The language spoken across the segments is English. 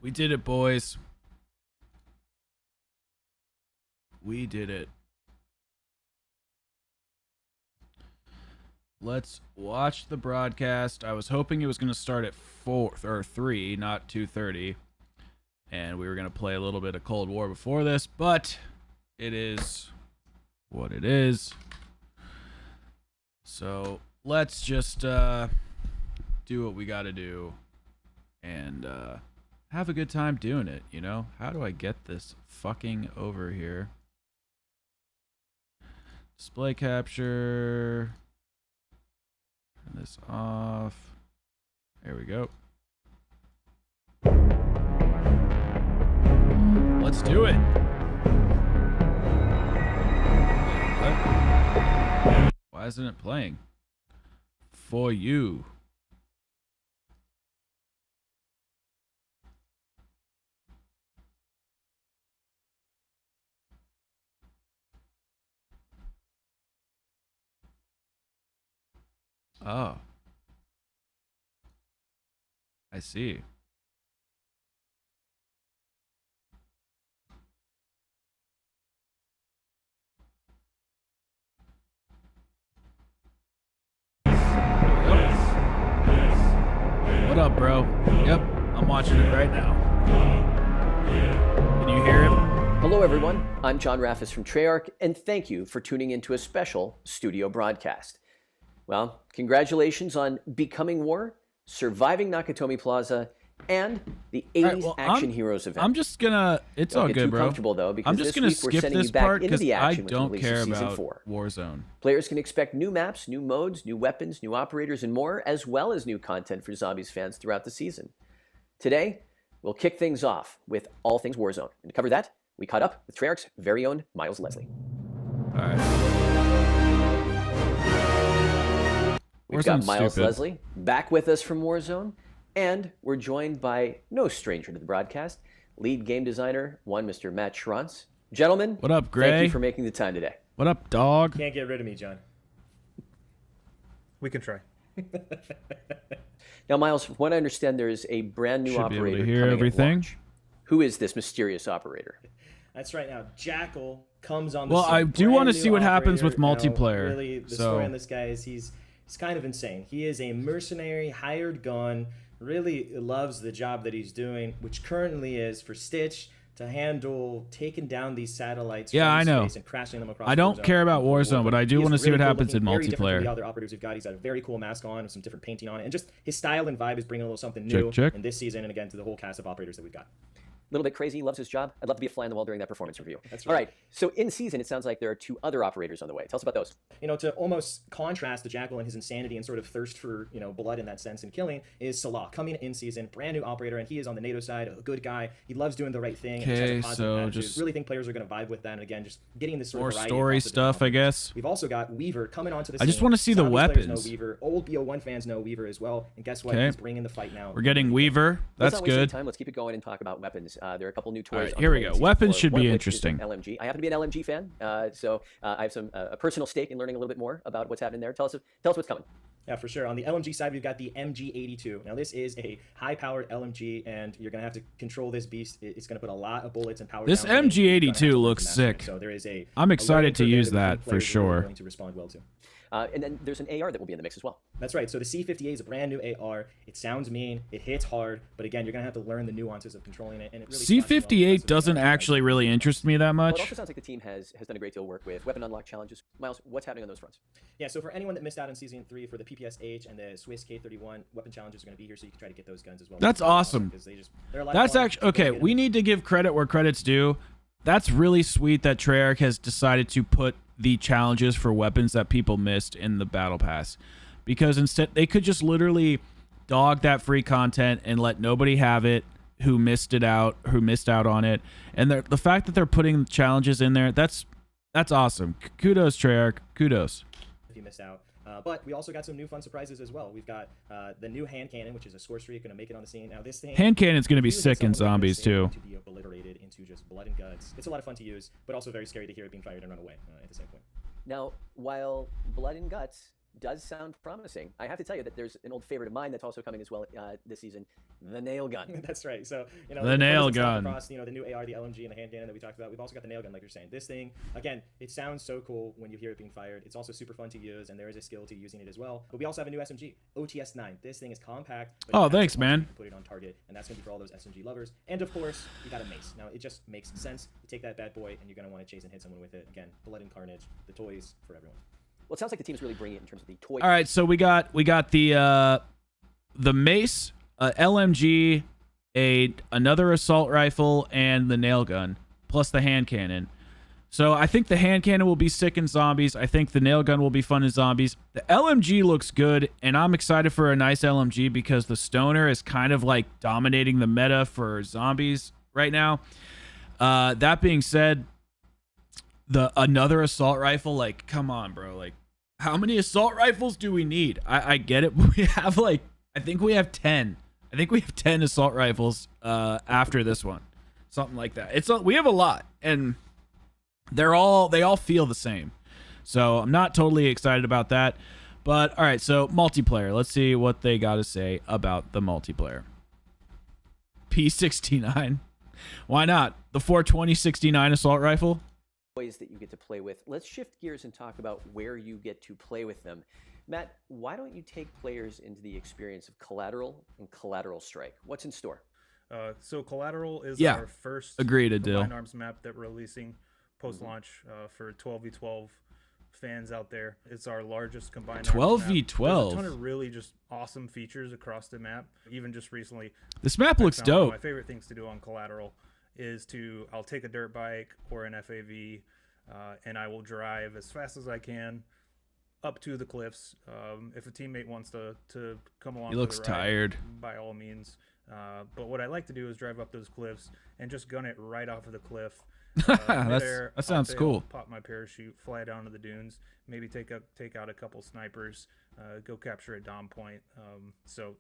We did it, boys. We did it. Let's watch the broadcast. I was hoping it was going to start at 4 or 3, not 2:30. And we were going to play a little bit of Cold War before this, but it is what it is. So let's just do what we got to do and have a good time doing it, you know? How do I get this fucking over here? Display capture. Turn this off. There we go. Let's do it. What? Why isn't it playing? For you. Oh. I see. What up, bro? Yep, I'm watching it right now. Can you hear him? Hello, everyone. I'm John Raffis from Treyarch, and thank you for tuning into a special studio broadcast. Well, congratulations on Becoming War, surviving Nakatomi Plaza, and the 80s Action Heroes event. I'm just gonna. It's all good, bro. Comfortable though, because I'm just gonna skip this part because I don't care about Warzone. Players can expect new maps, new modes, new weapons, new operators, and more, as well as new content for Zombies fans throughout the season. Today, we'll kick things off with all things Warzone, and to cover that, we caught up with Treyarch's very own Miles Leslie. All right. We've got Miles Leslie back with us from Warzone, and we're joined by no stranger to the broadcast, lead game designer, Mr. Matt Schranz. Gentlemen, what up, Gray? Thank you for making the time today. What up, dog? Can't get rid of me, John. We can try. Now, Miles, from what I understand, there is a brand new operator coming at launch. Who is this mysterious operator? That's right. Now, Jackal comes on the Well, scene. I do want to see what happens with multiplayer. Now, really, the story on this guy is he's kind of insane. He is a mercenary, hired gun, really loves the job that he's doing, which currently is for Stitch to handle taking down these satellites from space and crashing them across. I don't care about Warzone, but I do want to see what happens in multiplayer. Very different from the other operators we've got. He's got a very cool mask on with some different painting on it, and just his style and vibe is bringing a little something new in this season, and again to the whole cast of operators that we've got. A little bit crazy, loves his job. I'd love to be a fly on the wall during that performance review. That's right. All right, so in season, it sounds like there are 2 other operators on the way. Tell us about those. You know, to almost contrast the Jackal and his insanity and sort of thirst for, blood in that sense and killing is Salah, coming in season, brand new operator, and he is on the NATO side, a good guy. He loves doing the right thing. Okay, and has a positive attitude. just really think players are going to vibe with that, and again, just getting this sort more of variety story stuff, I guess. We've also got Weaver coming onto the scene. I just want to see the weapons. Know Weaver. Old BO1 fans know Weaver as well, and guess what? He's bringing the fight now. We're getting Weaver. That's good. Let's keep it going and talk about weapons. There are a couple new toys. All right, here we go. Weapons should be interesting. LMG. I happen to be an LMG fan, so I have a personal stake in learning a little bit more about what's happening there. Tell us what's coming. Yeah, for sure. On the LMG side, we've got the MG82. Now, this is a high-powered LMG, and you're going to have to control this beast. It's going to put a lot of bullets and power. This MG82 looks sick. So there is I'm excited to use that for sure. Going to respond well to. And then there's an AR that will be in the mix as well. That's right. So the C58 is a brand new AR. It sounds mean. It hits hard. But again, you're going to have to learn the nuances of controlling it. And it really C58 doesn't actually really interest me that much. Well, it also sounds like the team has done a great deal of work with weapon unlock challenges. Miles, what's happening on those fronts? Yeah, so for anyone that missed out on Season 3 for the PPSH and the Swiss K31, weapon challenges are going to be here, so you can try to get those guns as well. That's awesome. That's actually, okay, we need to give credit where credit's due. That's really sweet that Treyarch has decided to put the challenges for weapons that people missed in the Battle Pass. Because instead, they could just literally dog that free content and let nobody have it who missed out on it. And the fact that they're putting challenges in there, that's awesome. Kudos, Treyarch. Kudos. If you missed out. But we also got some new fun surprises as well. We've got the new hand cannon, which is a score streak, going to make it on the scene. Now this thing, hand cannon's going to be sick in zombies too. To be obliterated into just blood and guts. It's a lot of fun to use, but also very scary to hear it being fired and run away at the same point. Now, while blood and guts does sound promising. I have to tell you that there's an old favorite of mine that's also coming as well this season, the nail gun. That's right. So, the nail gun. Across, the new AR, the LMG, and the hand cannon that we talked about. We've also got the nail gun, like you're saying. This thing, again, it sounds so cool when you hear it being fired. It's also super fun to use, and there is a skill to using it as well. But we also have a new SMG, OTS-9. This thing is compact. But oh, thanks, man. You can put it on target, and that's going to be for all those SMG lovers. And of course, you got a mace. Now, it just makes sense. You take that bad boy, and you're going to want to chase and hit someone with it. Again, blood and carnage, the toys for everyone. Well, it sounds like the team's really bringing it in terms of the toy. All right, so we got the mace, LMG, another assault rifle, and the nail gun, plus the hand cannon. So I think the hand cannon will be sick in zombies. I think the nail gun will be fun in zombies. The LMG looks good, and I'm excited for a nice LMG because the stoner is kind of like dominating the meta for zombies right now. That being said, another assault rifle, like, come on, bro. Like, how many assault rifles do we need? I get it. We have I think we have 10. I think we have 10 assault rifles after this one. Something like that. We have a lot, and they all feel the same. So I'm not totally excited about that. But all right, so multiplayer. Let's see what they got to say about the multiplayer. P69. Why not? The 420-69 assault rifle? Toys that you get to play with. Let's shift gears and talk about where you get to play with them. Matt, why don't you take players into the experience of Collateral and Collateral Strike? What's in store? So Collateral is our first Adil. arms map that we're releasing post-launch for 12v12 fans out there. It's our largest combined 12v12. There's a ton of really just awesome features across the map. Even just recently, this map looks dope. One of my favorite things to do on Collateral is I'll take a dirt bike or an FAV, and I will drive as fast as I can up to the cliffs. If a teammate wants to come along, he looks tired. By all means. But what I like to do is drive up those cliffs and just gun it right off of the cliff. That sounds cool. Pop my parachute, fly down to the dunes, maybe take out a couple snipers, go capture a dom point. So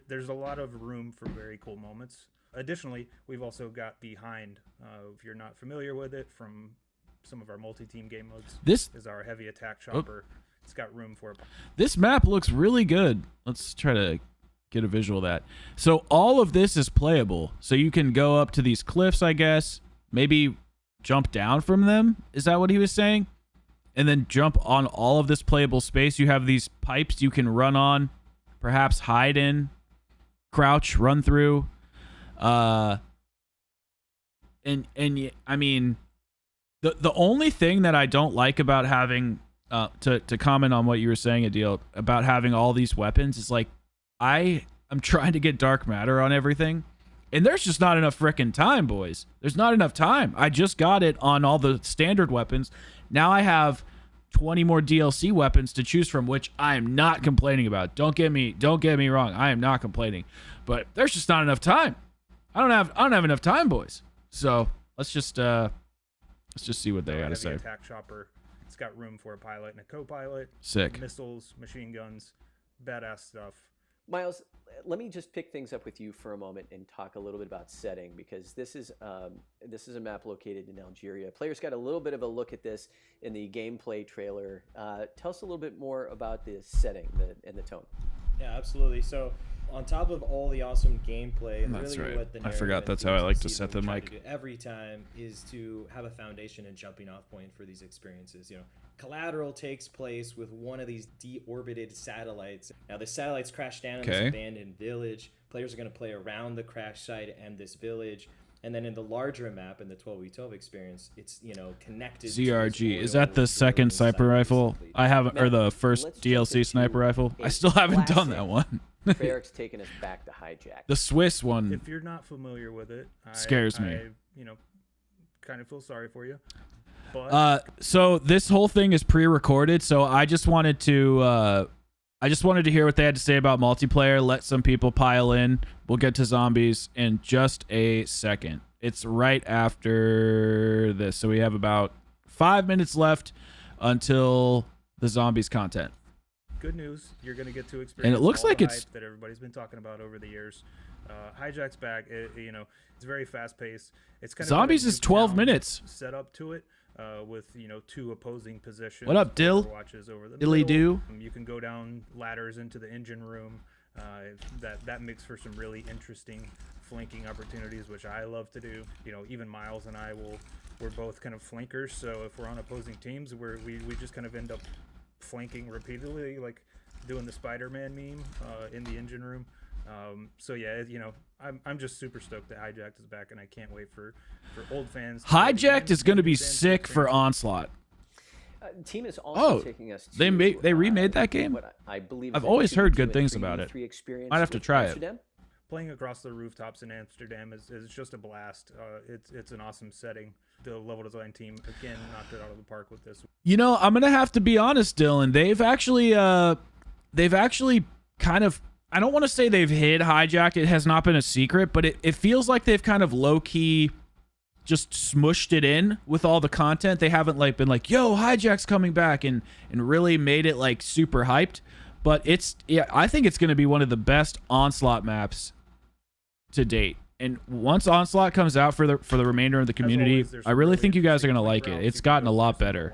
there's a lot of room for very cool moments. Additionally, we've also got Behind. If you're not familiar with it, from some of our multi-team game modes, this is our heavy attack chopper. It's got room for it. This map looks really good. Let's try to get a visual of that. So all of this is playable. So you can go up to these cliffs, I guess, maybe jump down from them. Is that what he was saying? And then jump on all of this playable space. You have these pipes you can run on, perhaps hide in, crouch, run through. I mean, the only thing that I don't like about having to comment on what you were saying, Adil, about having all these weapons is like I'm trying to get dark matter on everything, and there's just not enough frickin' time, boys. There's not enough time. I just got it on all the standard weapons. Now I have 20 more DLC weapons to choose from, which I am not complaining about. Don't get me wrong. I am not complaining, but there's just not enough time. I don't have enough time, boys. So let's just see what they got to say. Attack chopper. It's got room for a pilot and a co-pilot. Sick. Missiles, machine guns, badass stuff. Miles, let me just pick things up with you for a moment and talk a little bit about setting, because this is a map located in Algeria. Players got a little bit of a look at this in the gameplay trailer. Tell us a little bit more about the setting and the tone. Yeah, absolutely. So on top of all the awesome gameplay, and that's really right. what the I forgot that's how I like to set the mic every time is to have a foundation and jumping off point for these experiences. Collateral takes place with one of these deorbited satellites. Now the satellites crash down in this abandoned village. Players are going to play around the crash site and this village. And then in the larger map, in the 12v12 experience, it's connected. ZRG, is that the second sniper rifle? I haven't, or the first DLC sniper rifle? I still haven't done that one. Treyarch's taking us back to Hijack. The Swiss one. If you're not familiar with it, scares me. I kind of feel sorry for you. But so this whole thing is pre-recorded, so I just wanted to hear what they had to say about multiplayer. Let some people pile in. We'll get to zombies in just a second. It's right after this, so we have about 5 minutes left until the zombies content. Good news, you're going to get to experience. And it looks like it's that everybody's been talking about over the years. Hijack's back. It's very fast paced. It's kind zombies of is 12 minutes set up to it, with 2 opposing positions. What up, Dill? Watches over the Dilly middle. do. You can go down ladders into the engine room. That makes for some really interesting flanking opportunities, which I love to do. Even Miles and I we're both kind of flankers, so if we're on opposing teams, we just kind of end up flanking repeatedly, like doing the Spider-Man meme in the engine room. So yeah, I'm just super stoked that Hijacked is back, and I can't wait for old fans. Hijacked is going to be sick for Onslaught. Team is also taking us to, they remade that game. what I believe I've is a always heard 2v2 good and things about 3v3 it. experience Might have to with try it. Amsterdam. Playing across the rooftops in Amsterdam is just a blast. It's an awesome setting. The level design team again knocked it out of the park with this. I'm gonna have to be honest, Dylan. They've actually kind of, I don't want to say they've hid Hijacked. It has not been a secret, but it feels like they've kind of low key just smushed it in with all the content. They haven't been like, yo, Hijack's coming back and really made it like super hyped. But I think it's gonna be one of the best Onslaught maps to date. And once Onslaught comes out for the remainder of the community, I really think you guys are going to like it. It's gotten a lot better.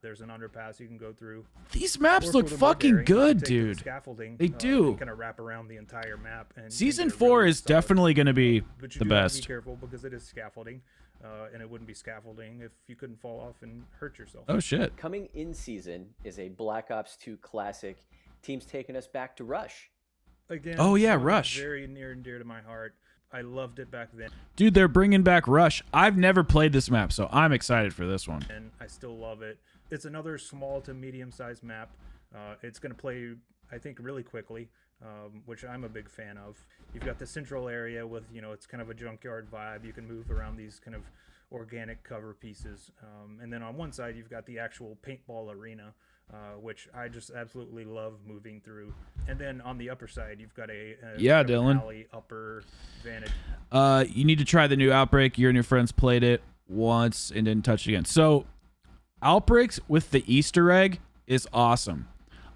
There's an underpass you can go through. These maps look fucking good, dude. Scaffolding, they do. Kind of wrap around the entire map. And Season 4 is definitely going to be but you the do have to best. Be careful because it is scaffolding, and it wouldn't be scaffolding if you couldn't fall off and hurt yourself. Oh shit! Coming in season is a Black Ops 2 classic. Team's taking us back to Rush. Again, oh yeah, Rush. Very near and dear to my heart. I loved it back then. Dude, they're bringing back Rush. I've never played this map, so I'm excited for this one. And I still love it. It's another small to medium-sized map. It's going to play, I think, really quickly, which I'm a big fan of. You've got the central area with, it's kind of a junkyard vibe. You can move around these kind of organic cover pieces. And then on one side, you've got the actual paintball arena, which I just absolutely love moving through. And then on the upper side, you've got a Dylan. alley upper vantage. You need to try the new Outbreak. You and your friends played it once and didn't touch it again. So Outbreaks with the Easter egg is awesome.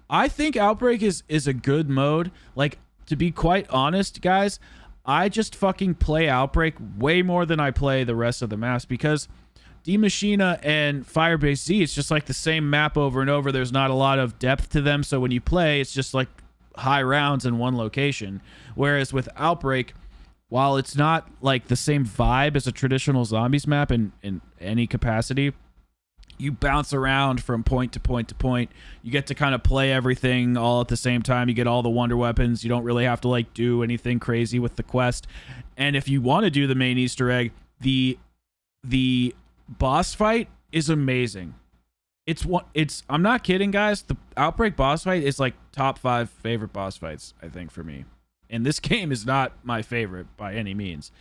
I think Outbreak is a good mode. Like, to be quite honest, guys, I just fucking play Outbreak way more than I play the rest of the maps because D Machina and Firebase Z, it's just like the same map over and over. There's not a lot of depth to them, so when you play, it's just like high rounds in one location. Whereas with Outbreak, while it's not like the same vibe as a traditional zombies map in any capacity, you bounce around from point to point to point. You get to kind of play everything all at the same time. You get all the wonder weapons. You don't really have to like do anything crazy with the quest. And if you want to do the main Easter egg, the boss fight is amazing. I'm not kidding, guys. The Outbreak boss fight is like top 5 favorite boss fights, I think, for me. And this game is not my favorite by any means.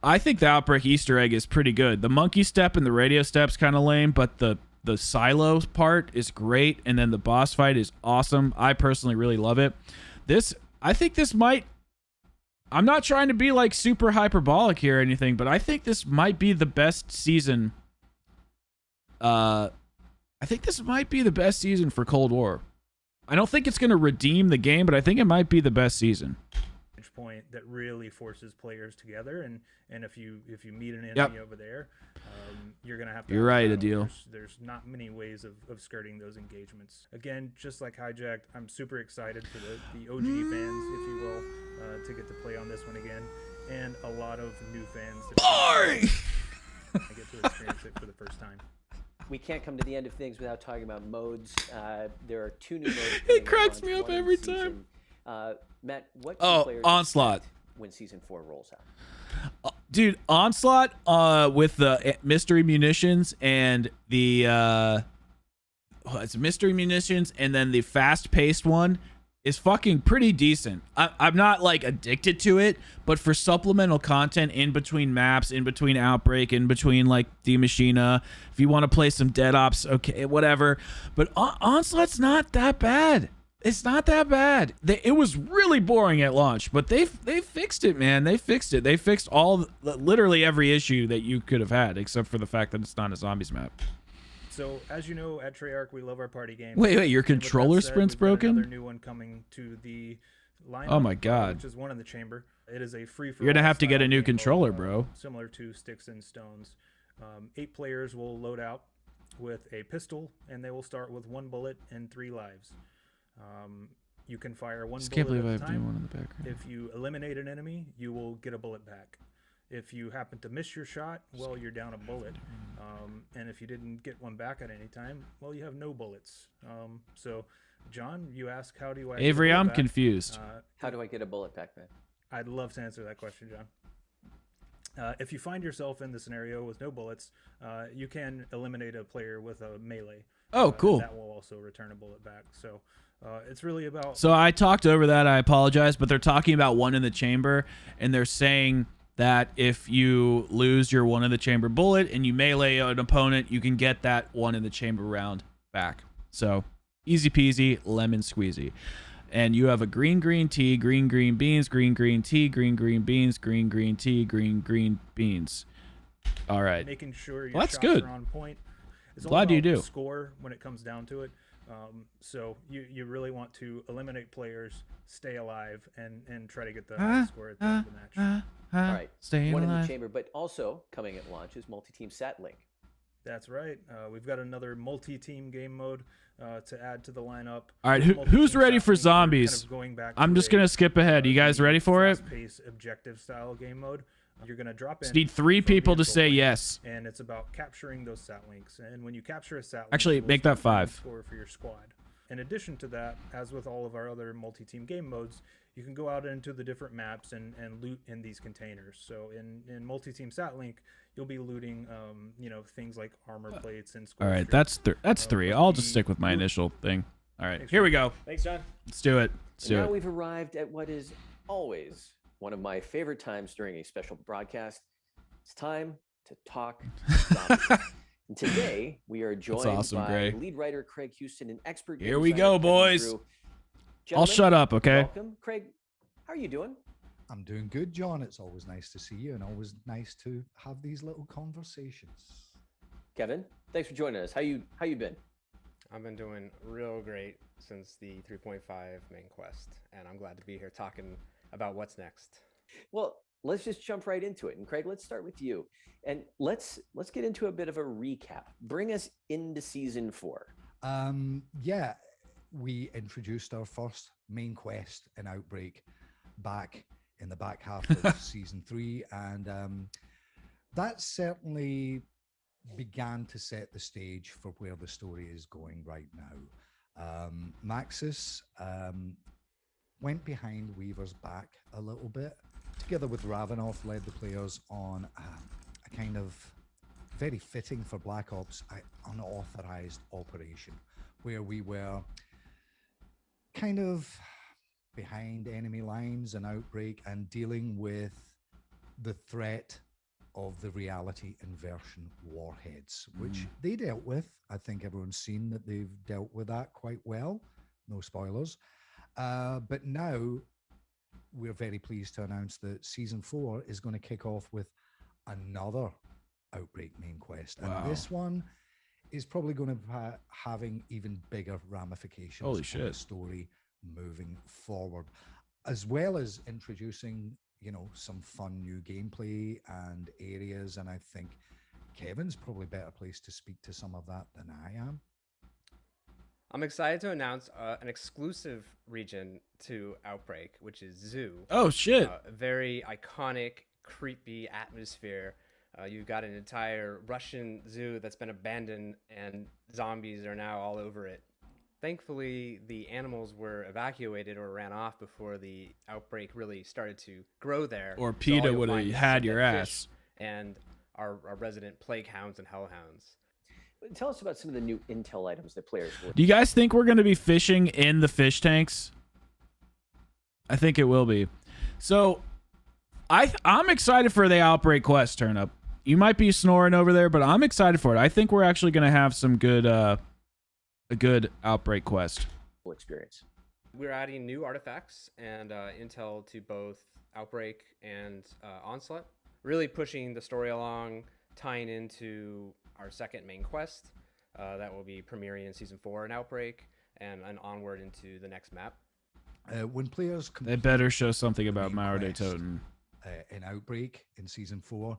I think the Outbreak Easter egg is pretty good. The monkey step and the radio step's kind of lame, but the silo part is great, and then the boss fight is awesome. I personally really love it. I think this might... I'm not trying to be like super hyperbolic here or anything, but I think this might be the best season. I think this might be the best season for Cold War. I don't think it's going to redeem the game, but I think it might be the best season. Point that really forces players together, and if you meet an enemy over there, you're gonna have to. You're right, Adil. There's not many ways of skirting those engagements. Again, just like Hijacked, I'm super excited for the OG fans, if you will, to get to play on this one again, and a lot of new fans. Boring. I get to experience it for the first time. We can't come to the end of things without talking about modes. There are 2 new modes. It cracks me up every time. Matt, what do players Onslaught when season 4 rolls out? Dude, Onslaught with the mystery munitions and the it's mystery munitions and then the fast-paced one is fucking pretty decent. I'm not like addicted to it, but for supplemental content in between maps, in between Outbreak, in between like D Machina, if you want to play some Dead Ops, okay, whatever. But Onslaught's not that bad. It's not that bad. It was really boring at launch, but they fixed it, man. They fixed it. They fixed literally every issue that you could have had, except for the fact that it's not a zombies map. So, as you know, at Treyarch, we love our party games. Wait, your controller sprint's broken? Another new one coming to the Line Oh Up, my God. which is one in the chamber. It is a free. You're gonna have to get a new controller, bro. Similar to Sticks and Stones. 8 players will load out with a pistol, and they will start with 1 bullet and 3 lives. You can fire 1 Just bullet can't believe at I a have time. doing one in the background. If you eliminate an enemy, you will get a bullet back. If you happen to miss your shot, well, you're down a bullet. And if you didn't get one back at any time, well, you have no bullets. So, John, you ask, how do I Avery, get a bullet I'm back? confused. How do I get a bullet back, man? I'd love to answer that question, John. If you find yourself in the scenario with no bullets, you can eliminate a player with a melee. Oh, cool. That will also return a bullet back. So it's really about... So I talked over that. I apologize, but they're talking about one in the chamber, and they're saying that if you lose your one in the chamber bullet and you melee an opponent, you can get that one in the chamber round back. So easy peasy, lemon squeezy. And you have a green tea, green beans, green tea, green beans, green tea, green beans. All right. Making sure your Well, that's shots good. are on point. It's all Glad you about do. the score when it comes down to it. So you really want to eliminate players, stay alive, and try to get the high score at the end of the match. All right, Staying one in the alive. chamber, but also coming at launch is multi-team sat link. That's right. We've got another multi-team game mode to add to the lineup. All right, Multi-team who's ready sat for link, we're zombies? kind of going back I'm to just going to skip ahead. You guys the ready for it? fast-paced objective style game mode. You're going to drop in. Just need 3 from people to vehicle say link, yes. And it's about capturing those sat links. And when you capture a sat link, Actually, it will make that start the 5. score for your squad. In addition to that, as with all of our other multi-team game modes, you can go out into the different maps and loot in these containers. So in multi-team sat link, you'll be looting, things like armor plates and score All right, strips. that's 3. I'll just stick with my initial thing. All right, here we go. Thanks, John. Let's do it. And now we've arrived at what is always one of my favorite times during a special broadcast. It's time to talk zombies. And today we are joined awesome, by Gray. lead writer Craig Houston and expert. Here game we designer go, Kevin boys. Drew. I'll Gentlemen, shut up, okay? Welcome, Craig. How are you doing? I'm doing good, John. It's always nice to see you and always nice to have these little conversations. Kevin, thanks for joining us. How you been? I've been doing real great since the 3.5 main quest, and I'm glad to be here talking about what's next. Well, let's just jump right into it. And Craig, let's start with you. And let's get into a bit of a recap. Bring us into season 4. Yeah, we introduced our first main quest in Outbreak back in the back half of season 3, and that certainly began to set the stage for where the story is going right now. Maxis went behind Weaver's back a little bit, together with Ravenoff led the players on a kind of very fitting for Black Ops unauthorized operation, where we were kind of behind enemy lines and Outbreak and dealing with the threat of the reality inversion warheads, which they dealt with. I think everyone's seen that they've dealt with that quite well. No spoilers. But now we're very pleased to announce that season 4 is going to kick off with another Outbreak main quest. Wow. And this one is probably going to be having even bigger ramifications Holy on shit. the story moving forward, as well as introducing, some fun new gameplay and areas. And I think Kevin's probably better placed to speak to some of that than I am. I'm excited to announce an exclusive region to Outbreak, which is Zoo. Oh shit. A very iconic, creepy atmosphere. You've got an entire Russian zoo that's been abandoned, and zombies are now all over it. Thankfully, the animals were evacuated or ran off before the outbreak really started to grow there. Or So all PETA you'll would have find is had some your dead ass. fish and our resident plague hounds and hellhounds. Tell us about some of the new intel items that players will. Do you guys think we're going to be fishing in the fish tanks? I think it will be. So I'm excited for the Outbreak quest turn up. You might be snoring over there, but I'm excited for it. I think we're actually going to have some good a good Outbreak quest. Experience. We're adding new artifacts and intel to both Outbreak and Onslaught, really pushing the story along, tying into our second main quest that will be premiering in Season 4 in Outbreak and onward into the next map. When players They better show something the about main Mauer de quest, Toten. in Outbreak in season 4,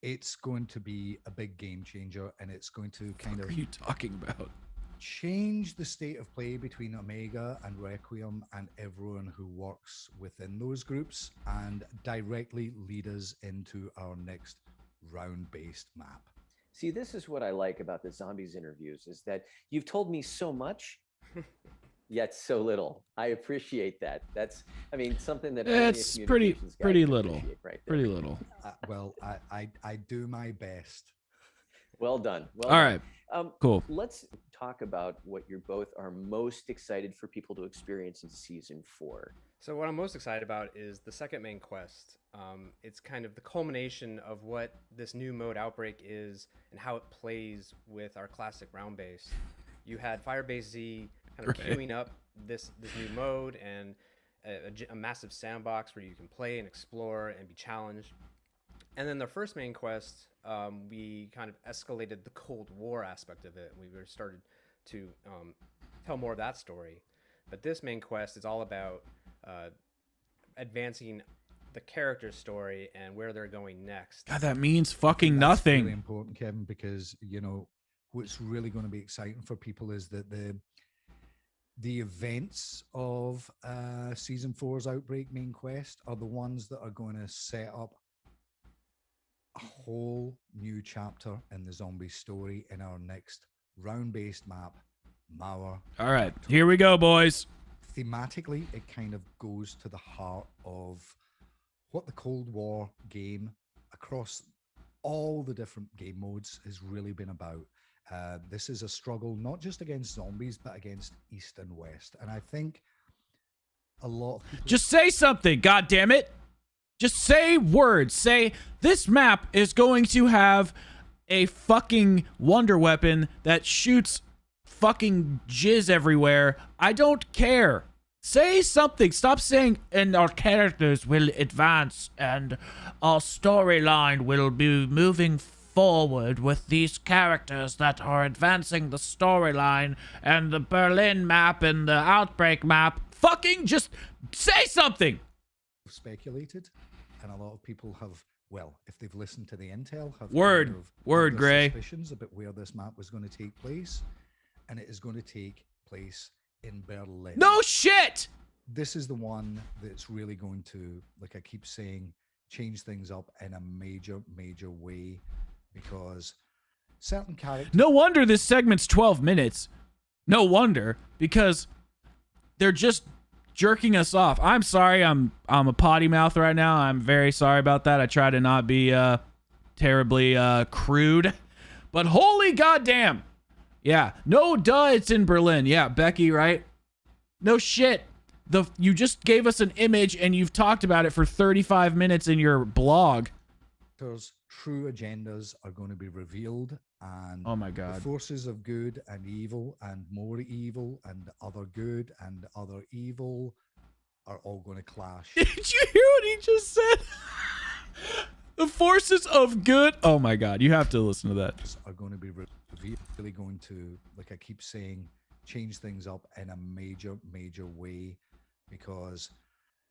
it's going to be a big game changer, and it's going to kind What of are you talking about? change the state of play between Omega and Requiem and everyone who works within those groups, and directly lead us into our next round-based map. See, this is what I like about the Zombies interviews, is that you've told me so much, yet so little. I appreciate that. That's, I mean, something that only a It's pretty communications guy pretty can little. appreciate right there. Pretty little. Well, I do my best. Well done. Well All done. right. Cool. Let's talk about what you both are most excited for people to experience in season 4. So what I'm most excited about is the second main quest. It's kind of the culmination of what this new mode Outbreak is and how it plays with our classic round base. You had Firebase Z kind of queuing up this new mode and a massive sandbox where you can play and explore and be challenged. And then the first main quest, we kind of escalated the Cold War aspect of it. We started to tell more of that story. But this main quest is all about advancing the character story and where they're going next. God, that means fucking That's nothing. really important, Kevin, because what's really going to be exciting for people is that the events of season 4's Outbreak main quest are the ones that are going to set up a whole new chapter in the zombie story in our next round-based map, Mauer. All right, here we go, boys. Thematically, it kind of goes to the heart of what the Cold War game across all the different game modes has really been about. This is a struggle not just against zombies, but against East and West. And I think a lot of people... Just say something, God damn it. Just say words. Say, this map is going to have a fucking wonder weapon that shoots fucking jizz everywhere. I don't care. Say something. Stop saying, and our characters will advance and our storyline will be moving forward with these characters that are advancing the storyline and the Berlin map and the Outbreak map. Fucking just say something. Speculated, and a lot of people have, well, if they've listened to the intel, have Word, kind of word, had their Gray. suspicions about where this map was going to take place, and it is going to take place in Berlin. No shit. This is the one that's really going to, like I keep saying, change things up in a major, major way, because certain characters... No wonder this segment's 12 minutes. No wonder, because they're just jerking us off. I'm sorry, I'm a potty mouth right now. I'm very sorry about that. I try to not be terribly crude, but holy goddamn. Yeah, no duh, it's in Berlin. Yeah, Becky, right? No shit. You just gave us an image and you've talked about it for 35 minutes in your blog. True agendas are going to be revealed, and oh my god, the forces of good and evil and more evil and other good and other evil are all going to clash. Did you hear what he just said? The forces of good. Oh my god, you have to listen to that. Are going to be really going to, like I keep saying, change things up in a major, major way, because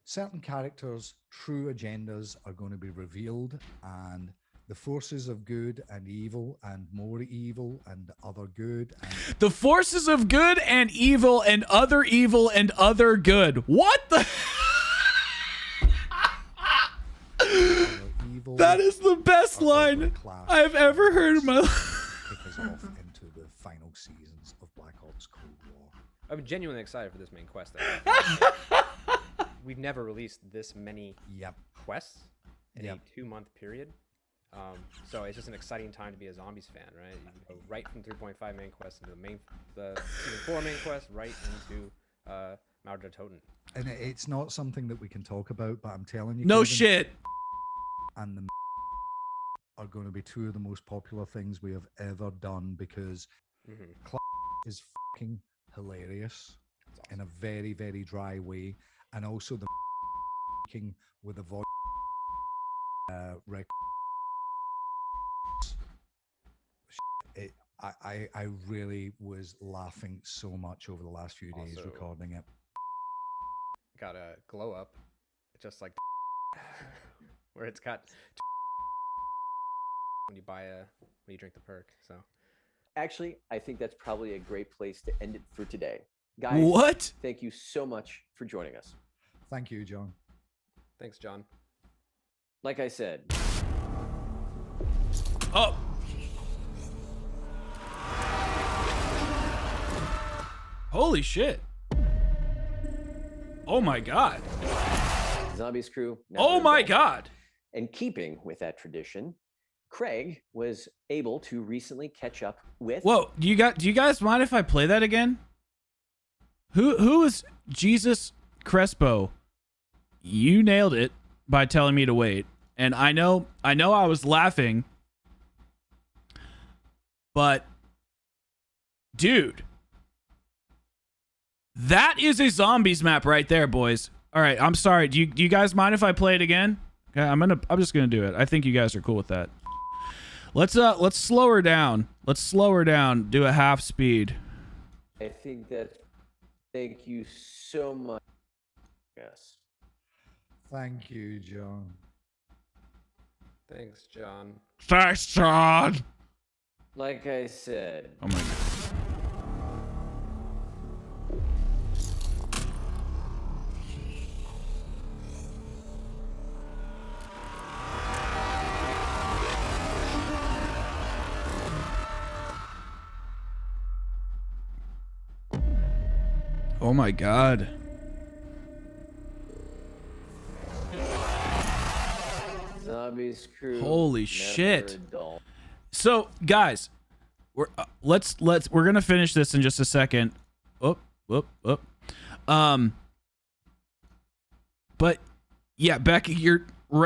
certain characters' true agendas are going to be revealed, and the forces of good and evil and more evil and other good. And the forces of good and evil and other good. What the? evil that is the best line I've ever heard in my life. Kick us off into the final seasons of Black Ops Cold War. I'm genuinely excited for this main quest. We've never released this many quests in a 2-month period. So it's just an exciting time to be a Zombies fan, right? You can go right from 3.5 main quest into the season 4 main quest, right into Mauer de Toten. And it's not something that we can talk about, but I'm telling you, no Kevin, shit. And the are going to be 2 of the most popular things we have ever done, because is fucking hilarious in a very, very dry way, and also the with a voice I really was laughing so much over the last few days recording it. got a glow up, just like where it's got when you drink the perk. So Actually, I think that's probably a great place to end it for today. Guys, What? thank you so much for joining us. Thank you, John. thanks, John. Like I said, Oh. Holy shit. Oh my god. Zombies crew. Oh never my dull. god. And keeping with that tradition, Craig was able to recently catch up with. Whoa, do you guys mind if I play that again? Who is Jesus Crespo? You nailed it by telling me to wait. And I know I was laughing. But dude, that is a zombies map right there, boys. All right, I'm sorry. Do you guys mind if I play it again? Okay, I'm just going to do it. I think you guys are cool with that. Let's slow her down. Let's slow her down. Do a half speed. I think that. Thank you so much. Yes. Thank you, John. Thanks, John. Thanks, John. Like I said, Oh my god. Oh my god. zombies crew. Holy never shit. dull. So, guys, we're gonna finish this in just a second. But yeah, Becky, you're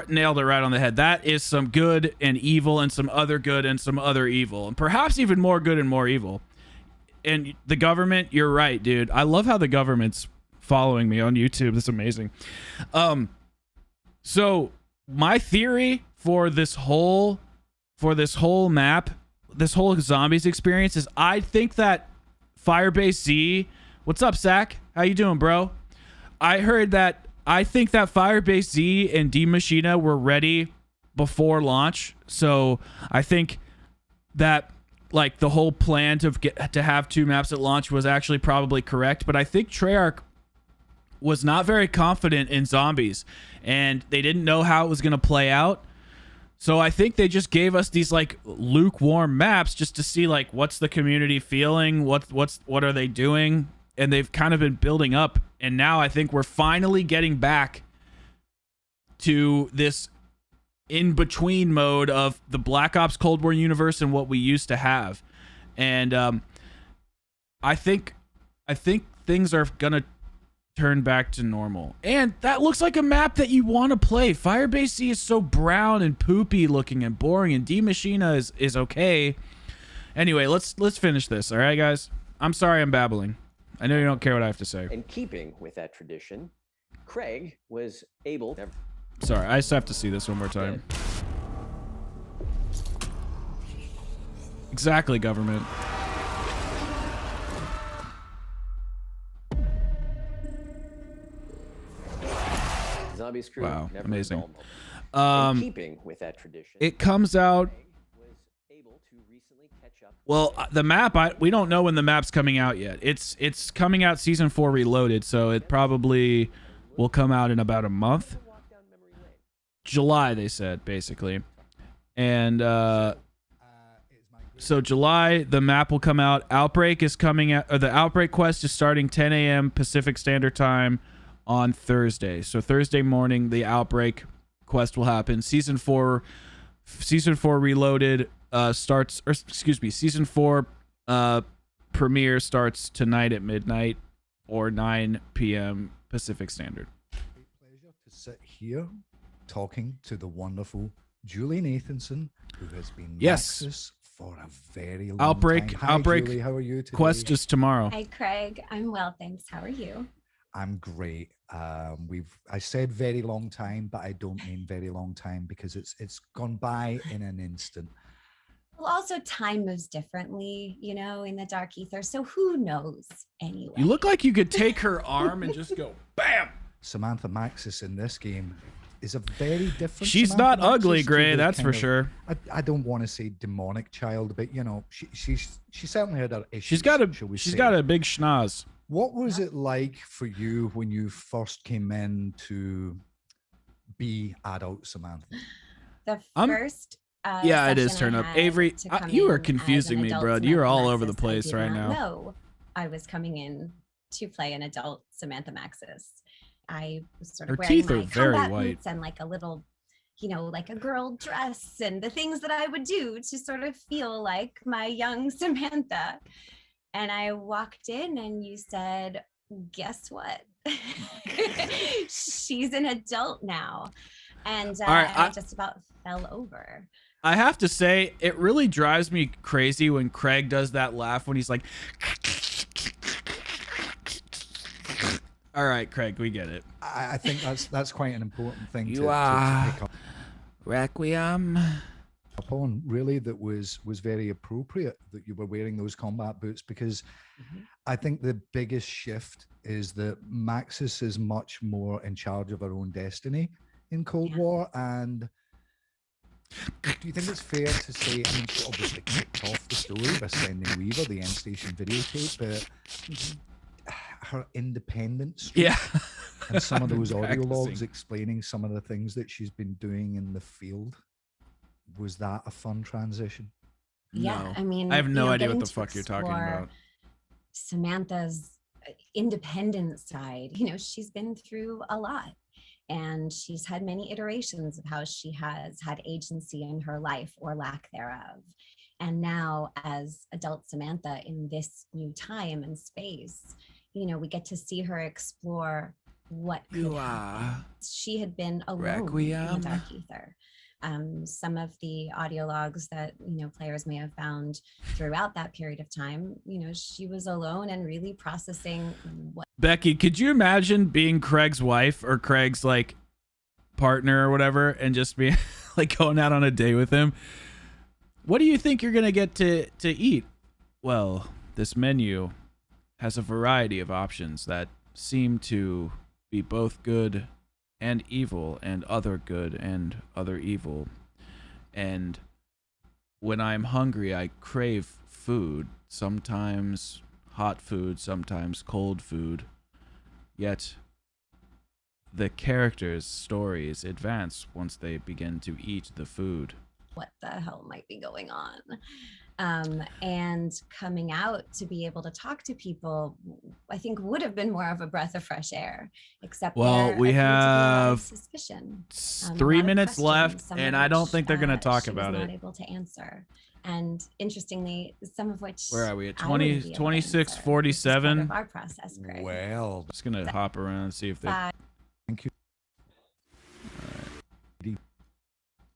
nailed it right on the head. That is some good and evil, and some other good and some other evil, and perhaps even more good and more evil. And the government, you're right, dude. I love how the government's following me on YouTube. That's amazing. So my theory for this whole map, this whole zombies experience is I think that Firebase Z, what's up, Zach? How you doing, bro? I think that Firebase Z and D Machina were ready before launch. So I think that like the whole plan to have two maps at launch was actually probably correct, but I think Treyarch was not very confident in zombies and they didn't know how it was going to play out. So I think they just gave us these like lukewarm maps just to see like what's the community feeling, what are they doing, and they've kind of been building up, and now I think we're finally getting back to this in-between mode of the Black Ops Cold War universe and what we used to have. And I think things are gonna turn back to normal. And that looks like a map that you want to play. Firebase Z is so brown and poopy looking and boring, and D Machina is okay. Anyway, let's finish this, all right, guys? I'm sorry I'm babbling. I know you don't care what I have to say. In keeping with that tradition, Craig was able. Sorry, I just have to see this one more time. Exactly, government. Zombies crew. Wow, never amazing. dull. In keeping with that tradition, It comes out. Craig was able to recently catch up. Well, the map, we don't know when the map's coming out yet. It's coming out Season 4 Reloaded, so it probably will come out in about a month. July, they said, basically. And so July, the map will come out. Outbreak is coming out, or the Outbreak quest is starting 10 a.m. Pacific Standard Time on Thursday. So Thursday morning, the Outbreak quest will happen. Season 4 Reloaded starts, or excuse me, Season 4 premiere starts tonight at midnight or 9 p.m. Pacific Standard. Great pleasure to sit here talking to the wonderful Julie Nathanson, who has been Yes. Nexus for a very long Outbreak, time. Hi, Outbreak Julie, how are you today? quest is tomorrow. Hi, Craig. I'm well, thanks. How are you? I'm great. I said very long time, but I don't mean very long time because it's gone by in an instant. Well, also time moves differently, you know, in the dark ether. So who knows anyway? You look like you could take her arm and just go, bam! Samantha Maxis in this game is a very different. She's Samantha not ugly, Maxis to Gray. the That's kind for of- sure. I don't want to say demonic child, but you know, she certainly had her issues. She's got say. got a big schnoz. What was it like for you when you first came in to be adult Samantha? The I'm- first. Yeah, it is session turn I up. had Avery, to come you are in as confusing an me, adult bro. Samantha You're all over the Maxis, I place did right not now. know I was coming in to play an adult Samantha Maxis. I was sort of Her wearing teeth are my very combat white. boots and like a little, like a girl dress and the things that I would do to sort of feel like my young Samantha. And I walked in and you said, guess what? She's an adult now. And, All right, and I just about fell over. I have to say, it really drives me crazy when Craig does that laugh when he's like, all right, Craig, we get it. I think that's quite an important thing You to are pick up Requiem. on. Really, that was very appropriate that you were wearing those combat boots, because I think the biggest shift is that Maxis is much more in charge of her own destiny in Cold War. And do you think it's fair to say, I mean, she obviously kicked off the story by sending Weaver the end station videotape, but her independent streak Yeah. and some of those audio Practicing. logs explaining some of the things that she's been doing in the field, was that a fun transition? Yeah, No. I mean, I have no idea what getting the to fuck you're talking explore about. Samantha's independent side, she's been through a lot, and she's had many iterations of how she has had agency in her life or lack thereof. And now, as adult Samantha in this new time and space, we get to see her explore what could happen. She had been alone in Requiem. the dark ether. Some of the audio logs that players may have found throughout that period of time, she was alone and really processing what. Becky, could you imagine being Craig's wife or Craig's like partner or whatever, and just be like going out on a date with him? What do you think you're gonna get to eat? Well, this menu has a variety of options that seem to be both good and evil, and other good and other evil. And when I'm hungry, I crave food, sometimes hot food, sometimes cold food. Yet the characters' stories advance once they begin to eat the food. What the hell might be going on? And coming out to be able to talk to people, I think would have been more of a breath of fresh air. Except Well, there we appeared to be a lot of have suspicion, 3 a lot of minutes questions, left, some and of I don't which, think they're gonna talk she was about not it. able to answer. And interestingly, some of which Where are we at? I wouldn't be able to 26, answer, 47? which is part of our process, Greg. Well, Just gonna hop around and see if they. thank you.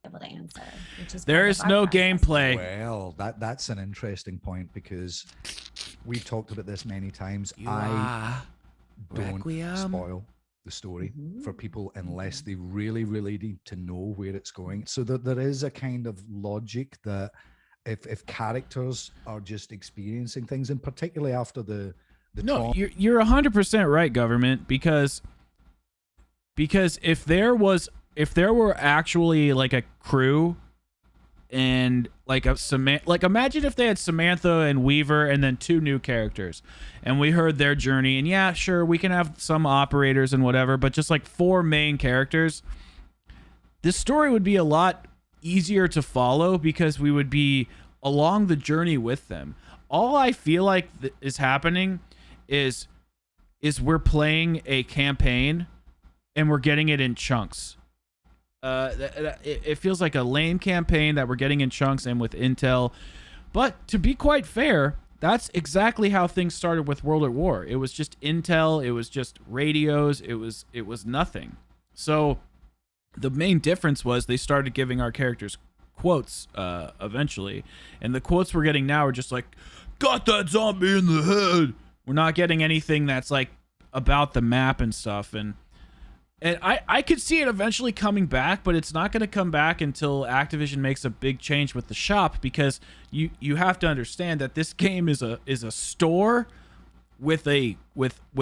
Able to answer, which is There part is of our no process. gameplay. Well, that's an interesting point, because we've talked about this many times. You I are don't Requiem. spoil the story for people unless they really, really need to know where it's going. So there is a kind of logic that if characters are just experiencing things, and particularly after the No, trauma- you're 100% right, government, because if there were actually like a crew and like imagine if they had Samantha and Weaver and then 2 new characters, and we heard their journey, and yeah, sure, we can have some operators and whatever, but just like 4 main characters, this story would be a lot easier to follow because we would be along the journey with them. All I feel like is happening is we're playing a campaign and we're getting it in chunks. It feels like a lame campaign that we're getting in chunks and with intel. But to be quite fair, that's exactly how things started with World at War. It was just intel, it was just radios, it was nothing. So the main difference was they started giving our characters quotes eventually, and the quotes we're getting now are just like, got that zombie in the head. We're not getting anything that's like about the map and stuff, and I could see it eventually coming back, but it's not going to come back until Activision makes a big change with the shop, because you have to understand that this game is a store with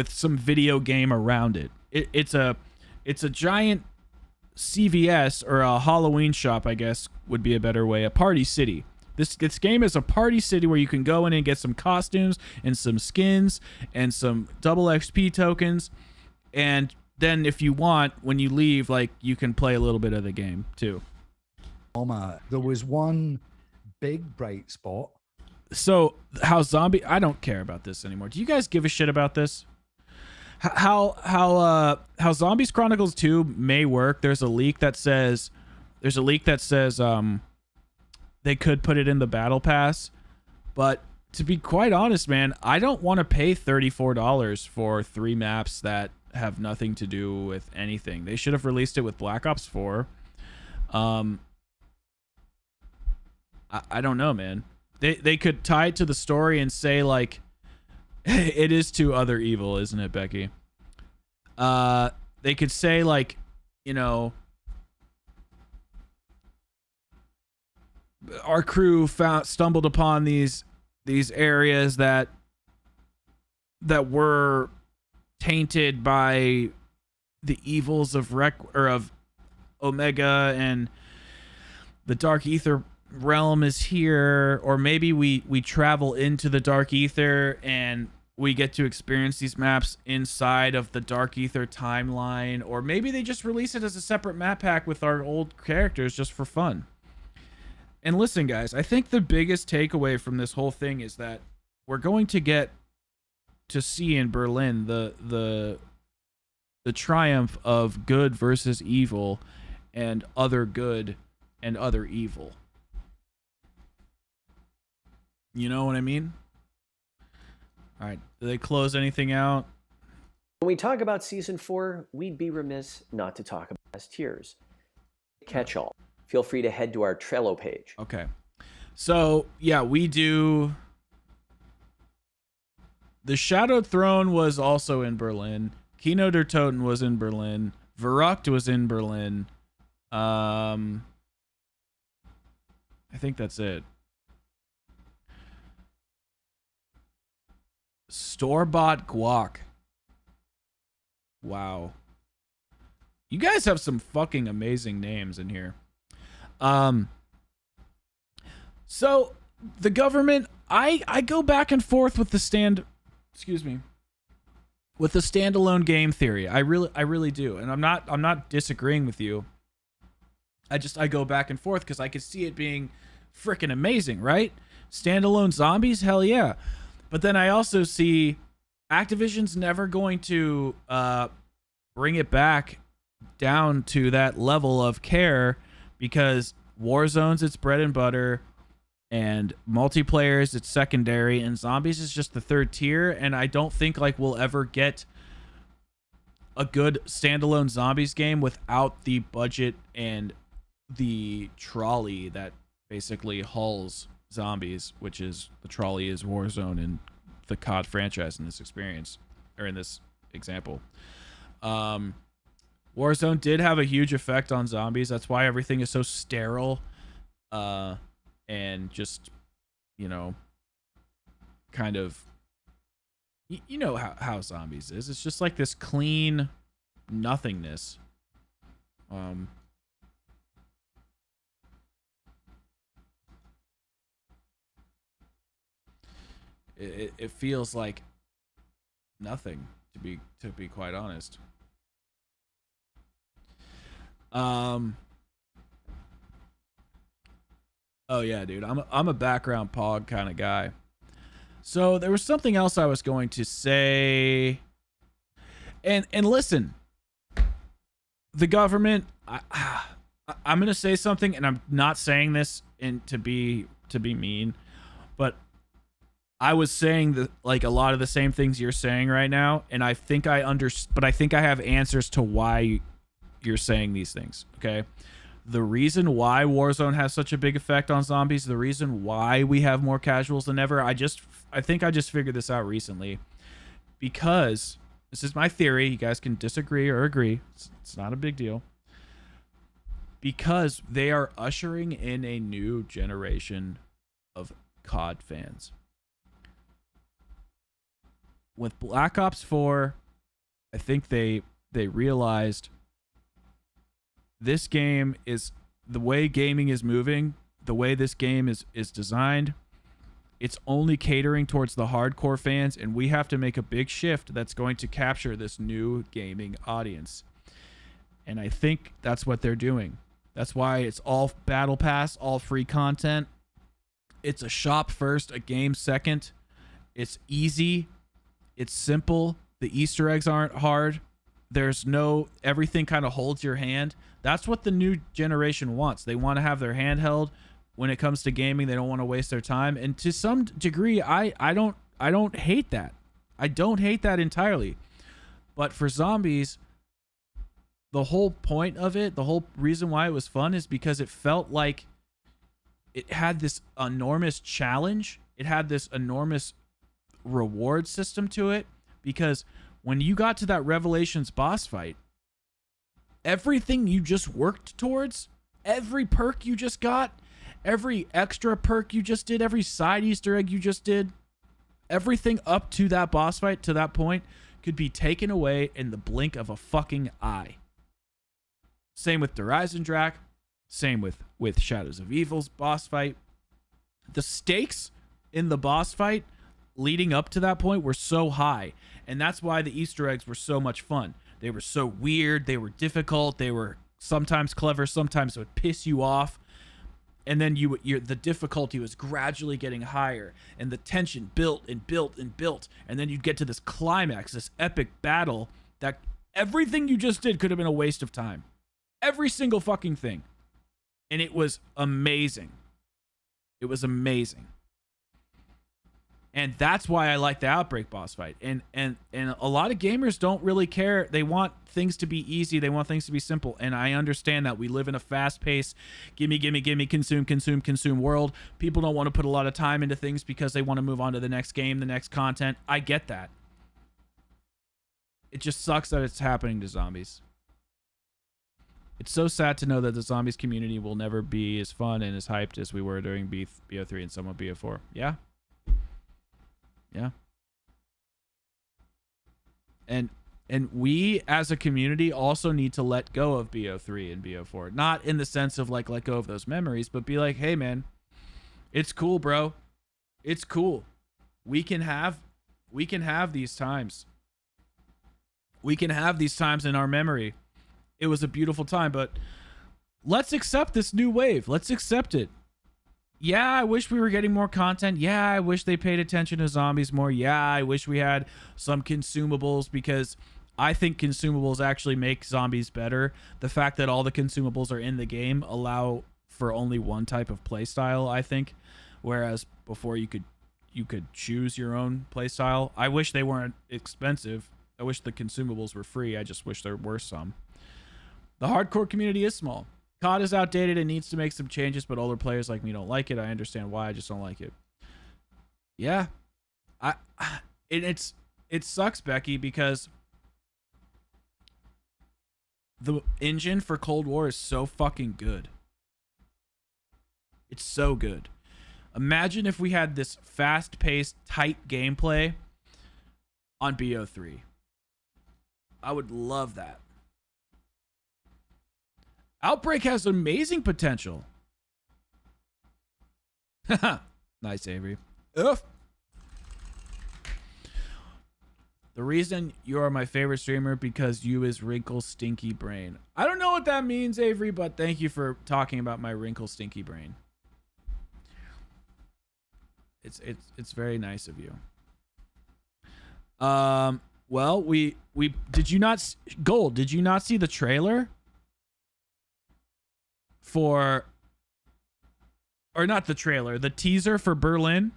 some video game around it. It's a giant CVS, or a Halloween shop, I guess would be a better way, a party city. This game is a party city where you can go in and get some costumes and some skins and some double XP tokens, and then if you want, when you leave, like, you can play a little bit of the game too. There was one big bright spot. So how I don't care about this anymore. Do you guys give a shit about this? How Zombies Chronicles 2 may work. There's a leak that says they could put it in the battle pass, but to be quite honest, man, I don't want to pay $34 for 3 maps that have nothing to do with anything. They should have released it with Black Ops 4. I don't know, man. They could tie it to the story and say, like, it is to other evil, isn't it, Becky? They could say, like, you know, our crew stumbled upon these areas that were tainted by the evils of Omega, and the Dark Ether realm is here. Or maybe we travel into the Dark Ether and we get to experience these maps inside of the Dark Ether timeline. Or maybe they just release it as a separate map pack with our old characters just for fun. And listen, guys, I think the biggest takeaway from this whole thing is that we're going to get to see in Berlin the triumph of good versus evil, and other good and other evil. You know what I mean? All right. Do they close anything out? When we talk about season 4, we'd be remiss not to talk about best tiers. Catch all. Feel free to head to our Trello page. Okay. So, yeah, we do. The Shadowed Throne was also in Berlin. Kino der Toten was in Berlin. Verrückt was in Berlin. I think that's it. Store-bought guac. Wow. You guys have some fucking amazing names in here. So the government, I go back and forth with the with the standalone game theory. I really do. And I'm not disagreeing with you. I go back and forth because I could see it being freaking amazing, right? Standalone zombies, hell yeah. But then I also see Activision's never going to bring it back down to that level of care, because Warzone's its bread and butter, and multiplayer is its secondary, and zombies is just the third tier. And I don't think, like, we'll ever get a good standalone zombies game without the budget and the trolley that basically hauls zombies, which is the trolley is Warzone and the COD franchise in this experience, or in this example. Warzone did have a huge effect on zombies. That's why everything is so sterile, and just, you know, kind of, you know how zombies is. It's just like this clean nothingness. It feels like nothing, to be quite honest. Oh yeah, dude. I'm a background pog kind of guy. So there was something else I was going to say. And listen, the government, I'm going to say something, and I'm not saying this to be mean, but I was saying like a lot of the same things you're saying right now, and I think but I think I have answers to why you're saying these things, okay? The reason why Warzone has such a big effect on zombies, the reason why we have more casuals than ever, I think I just figured this out recently. Because, this is my theory, you guys can disagree or agree, it's not a big deal. Because they are ushering in a new generation of COD fans. with Black Ops 4, I think they realized this game is the way gaming is moving, the way this game is designed. It's only catering towards the hardcore fans, and we have to make a big shift that's going to capture this new gaming audience. And I think that's what they're doing. That's why it's all battle pass, all free content. It's a shop first, a game second. It's easy. It's simple. The Easter eggs aren't hard. There's no, everything kind of holds your hand. That's what the new generation wants. They want to have their hand held when it comes to gaming. They don't want to waste their time. And to some degree, I don't hate that. I don't hate that entirely. But for zombies, the whole point of it, the whole reason why it was fun is because it felt like it had this enormous challenge. It had this enormous reward system to it, because when you got to that Revelations boss fight, everything you just worked towards, every perk you just got, every extra perk you just did, every side Easter egg you just did, everything up to that boss fight, to that point, could be taken away in the blink of a fucking eye. Same with Horizon Drac. Same with Shadows of Evil's boss fight. The stakes in the boss fight leading up to that point were so high. And that's why the Easter eggs were so much fun. They were so weird. They were difficult. They were sometimes clever. Sometimes it would piss you off. And then the difficulty was gradually getting higher. And the tension built and built and built. And then you'd get to this climax, this epic battle that everything you just did could have been a waste of time. Every single fucking thing. And it was amazing. It was amazing. And that's why I like the Outbreak boss fight. And a lot of gamers don't really care. They want things to be easy. They want things to be simple. And I understand that we live in a fast-paced, gimme, consume world. People don't want to put a lot of time into things because they want to move on to the next game, the next content. I get that. It just sucks that it's happening to zombies. It's so sad to know that the zombies community will never be as fun and as hyped as we were during BO3 and somewhat BO4. Yeah. Yeah. And we as a community also need to let go of BO3 and BO4. Not in the sense of like let go of those memories, but be like, hey man, it's cool, bro. It's cool. We can have these times. We can have these times in our memory. It was a beautiful time, but let's accept this new wave. Let's accept it. Yeah, I wish we were getting more content. Yeah, I wish they paid attention to zombies more. Yeah, I wish we had some consumables, because I think consumables actually make zombies better. The fact that all the consumables are in the game allow for only one type of playstyle, I think. Whereas before you could choose your own playstyle. I wish they weren't expensive. I wish the consumables were free. I just wish there were some. The hardcore community is small. COD is outdated and needs to make some changes, but older players like me don't like it. I understand why. I just don't like it. Yeah. It sucks, Becky, because the engine for Cold War is so fucking good. It's so good. Imagine if we had this fast-paced, tight gameplay on BO3. I would love that. Outbreak has amazing potential. Nice, Avery. Ugh. The reason you are my favorite streamer because you is wrinkle stinky brain. I don't know what that means, Avery, but thank you for talking about my wrinkle stinky brain. It's very nice of you. Well, we did you not Gold, did you not see the trailer for, or not the trailer, the teaser for Berlin?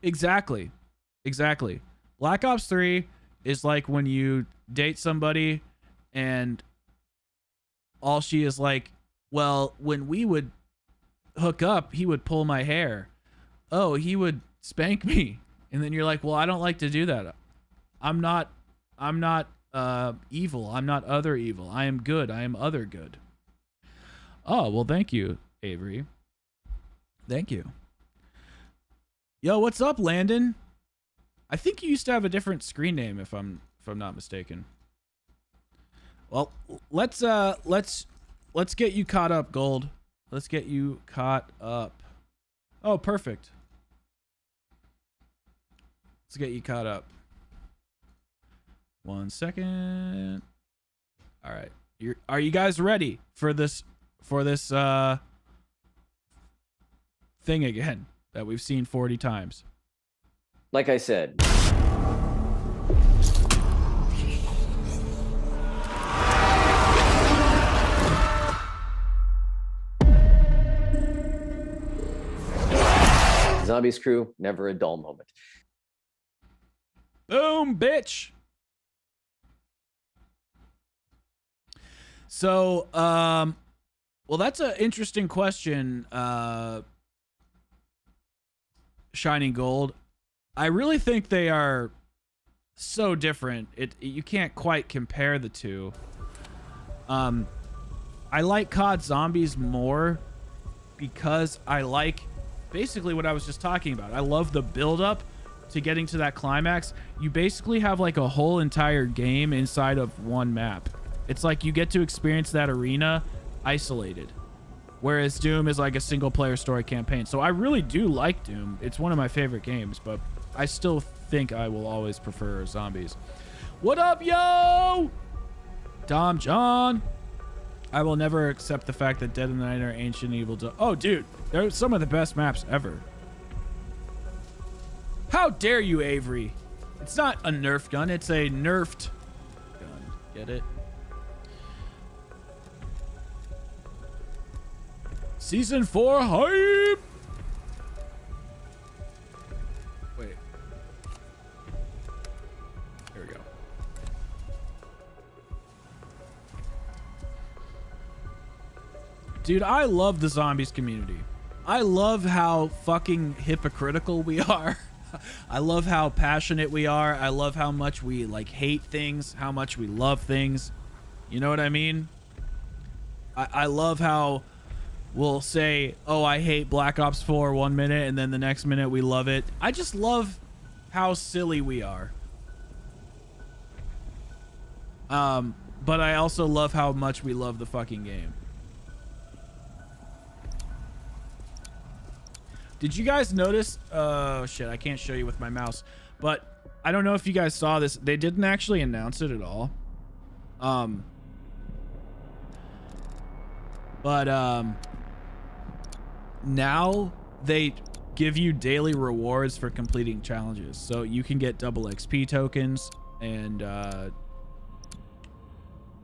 Exactly. Black Ops 3 is like when you date somebody and all she is like, well, when we would hook up, he would pull my hair. Oh, he would spank me. And then you're like, well, I don't like to do that. I'm not evil. I'm not other evil. I am good. I am other good. Oh, well, thank you, Avery. Thank you. Yo, what's up, Landon? I think you used to have a different screen name, if I'm not mistaken. Well, let's get you caught up, Gold. Let's get you caught up. Oh, perfect. Let's get you caught up. 1 second. All right. Are you guys ready for this thing again that we've seen 40 times? Like I said, Zombies crew, never a dull moment. Boom, bitch. So, well, that's an interesting question, Shining Gold. I really think they are so different. You can't quite compare the two. I like COD Zombies more because I like basically what I was just talking about. I love the build-up to getting to that climax. You basically have like a whole entire game inside of one map. It's like you get to experience that arena isolated, whereas Doom is like a single-player story campaign. So I really do like Doom. It's one of my favorite games, but I still think I will always prefer Zombies. What up, yo? Dom John. I will never accept the fact that Dead in the Night are ancient evil. Oh, dude, they're some of the best maps ever. How dare you, Avery? It's not a Nerf gun. It's a nerfed gun. Get it? Season 4 hype. Wait. Here we go. Dude, I love the Zombies community. I love how fucking hypocritical we are. I love how passionate we are. I love how much we like hate things, how much we love things. You know what I mean? I love how we'll say, oh, I hate Black Ops 4 1 minute, and then the next minute we love it. I just love how silly we are. But I also love how much we love the fucking game. Did you guys notice? Oh shit, I can't show you with my mouse, but I don't know if you guys saw this. They didn't actually announce it at all. Now they give you daily rewards for completing challenges, so you can get double XP tokens and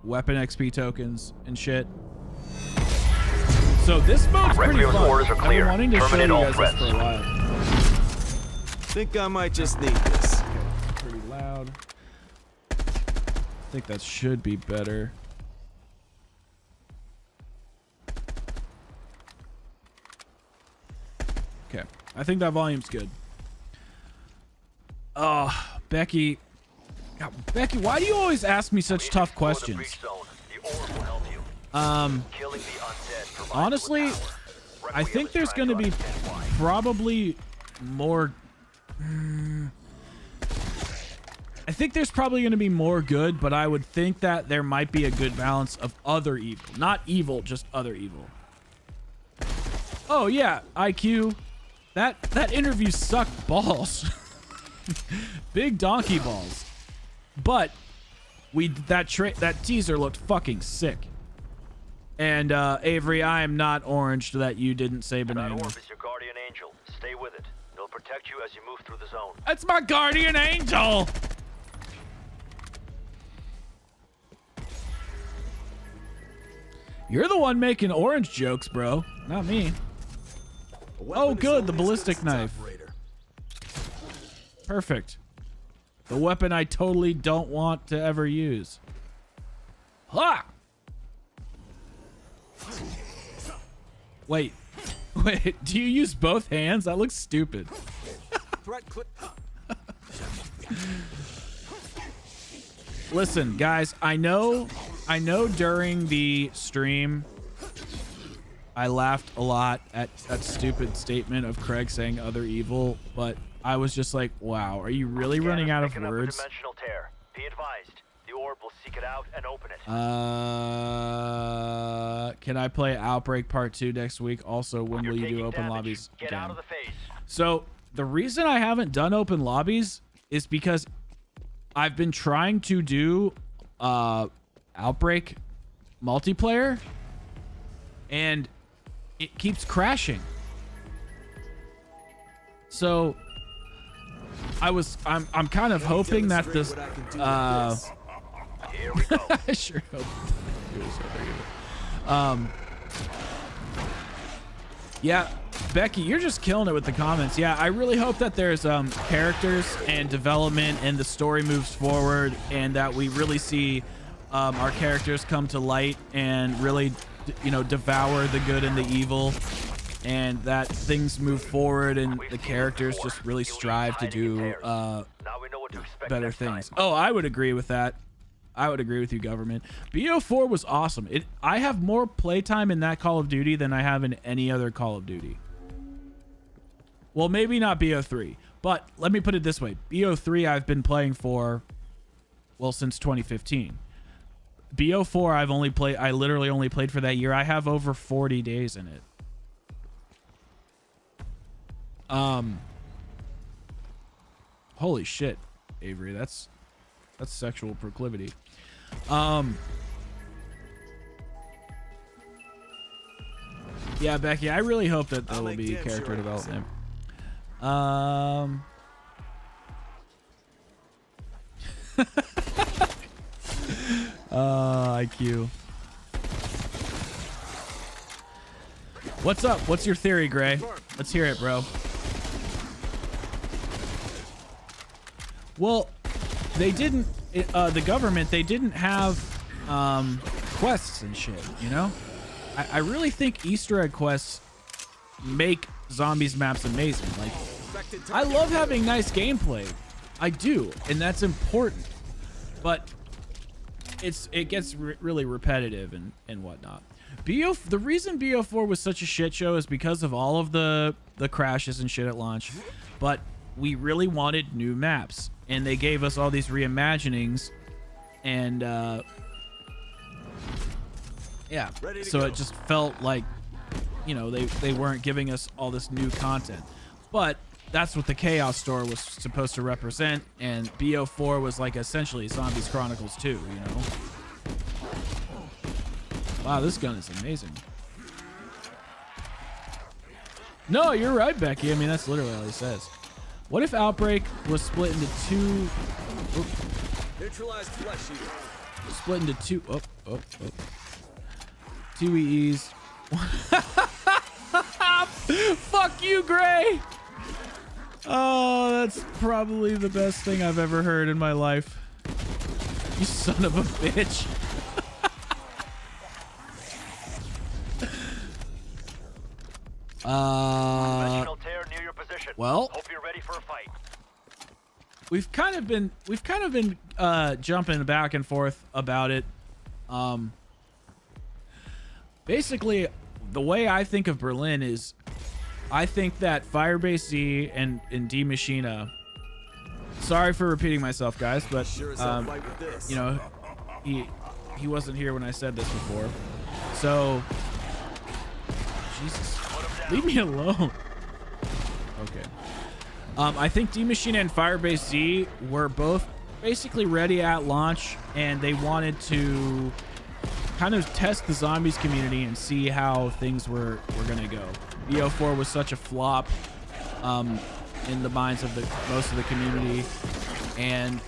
weapon XP tokens and shit. So this mode's pretty fun. Orders are clear. I've been wanting to show you guys this for a while. Think I might just need this. Okay, pretty loud. I think that should be better. Okay, I think that volume's good. Oh, Becky. God, Becky, why do you always ask me such tough questions? Honestly, I think there's going to be probably more. I think there's probably going to be more good, but I would think that there might be a good balance of other evil. Not evil, just other evil. Oh, yeah, IQ. That interview sucked balls. Big donkey balls. But that teaser looked fucking sick. And Avery, I am not orange that you didn't say banana. That orb is your guardian angel. Stay with it. It'll protect you as you move through the zone. That's my guardian angel. You're the one making orange jokes, bro. Not me. Oh, good. The ballistic knife. Perfect. The weapon I totally don't want to ever use. Ha! Wait, do you use both hands? That looks stupid. Listen, guys, I know during the stream I laughed a lot at that stupid statement of Craig saying other evil, but I was just like, wow, are you really running out of words? Dimensional tear. Be advised, the orb will seek it out and open it. Can I play Outbreak Part 2 next week? Also, when will you do open lobbies Get again? out of the phase. So the reason I haven't done open lobbies is because I've been trying to do Outbreak multiplayer, and it keeps crashing. So I'm kind of hoping that this Here we go. I sure hope yeah, Becky, you're just killing it with the comments. Yeah, I really hope that there's characters and development and the story moves forward, and that we really see our characters come to light and really, you know, devour the good and the evil, and that things move forward and the characters just really strive to do Now we know what to expect better next time. things. Oh, I would agree with that. I would agree with you, government. BO4 was awesome. I have more playtime in that Call of Duty than I have in any other Call of Duty. Well, maybe not BO3, but let me put it this way. BO3 I've been playing for, well, since 2015. BO4 I literally only played for that year. I have over 40 days in it. Holy shit, Avery, that's sexual proclivity. Yeah, Becky, I really hope that there will be character development. IQ. What's up? What's your theory, Gray? Let's hear it, bro. Well, they didn't, the government, they didn't have quests and shit, you know? I really think Easter egg quests make zombies maps amazing. Like, I love having nice gameplay. I do, and that's important. But it gets really repetitive and whatnot. The reason BO4 was such a shit show is because of all of the crashes and shit at launch. But we really wanted new maps, and they gave us all these reimaginings, and yeah, so it just felt like, you know, they weren't giving us all this new content. But that's what the Chaos Store was supposed to represent, and BO4 was like essentially Zombies Chronicles 2, you know? Wow, this gun is amazing. No, you're right, Becky. I mean, that's literally all he says. What if Outbreak was split into two... Neutralized flesh eater. Split into two... Two EEs. Fuck you, Gray! Oh, that's probably the best thing I've ever heard in my life. You son of a bitch. Tear near your position. Well, hope you're ready for a fight. we've kind of been jumping back and forth about it. Basically, the way I think of Berlin is, I think that Firebase Z and D Machina. Sorry for repeating myself, guys, but you know, he wasn't here when I said this before. So, Jesus, leave me alone. Okay. I think D Machina and Firebase Z were both basically ready at launch, and they wanted to kind of test the zombies community and see how things were gonna go. BO4 was such a flop in the minds of most of the community, and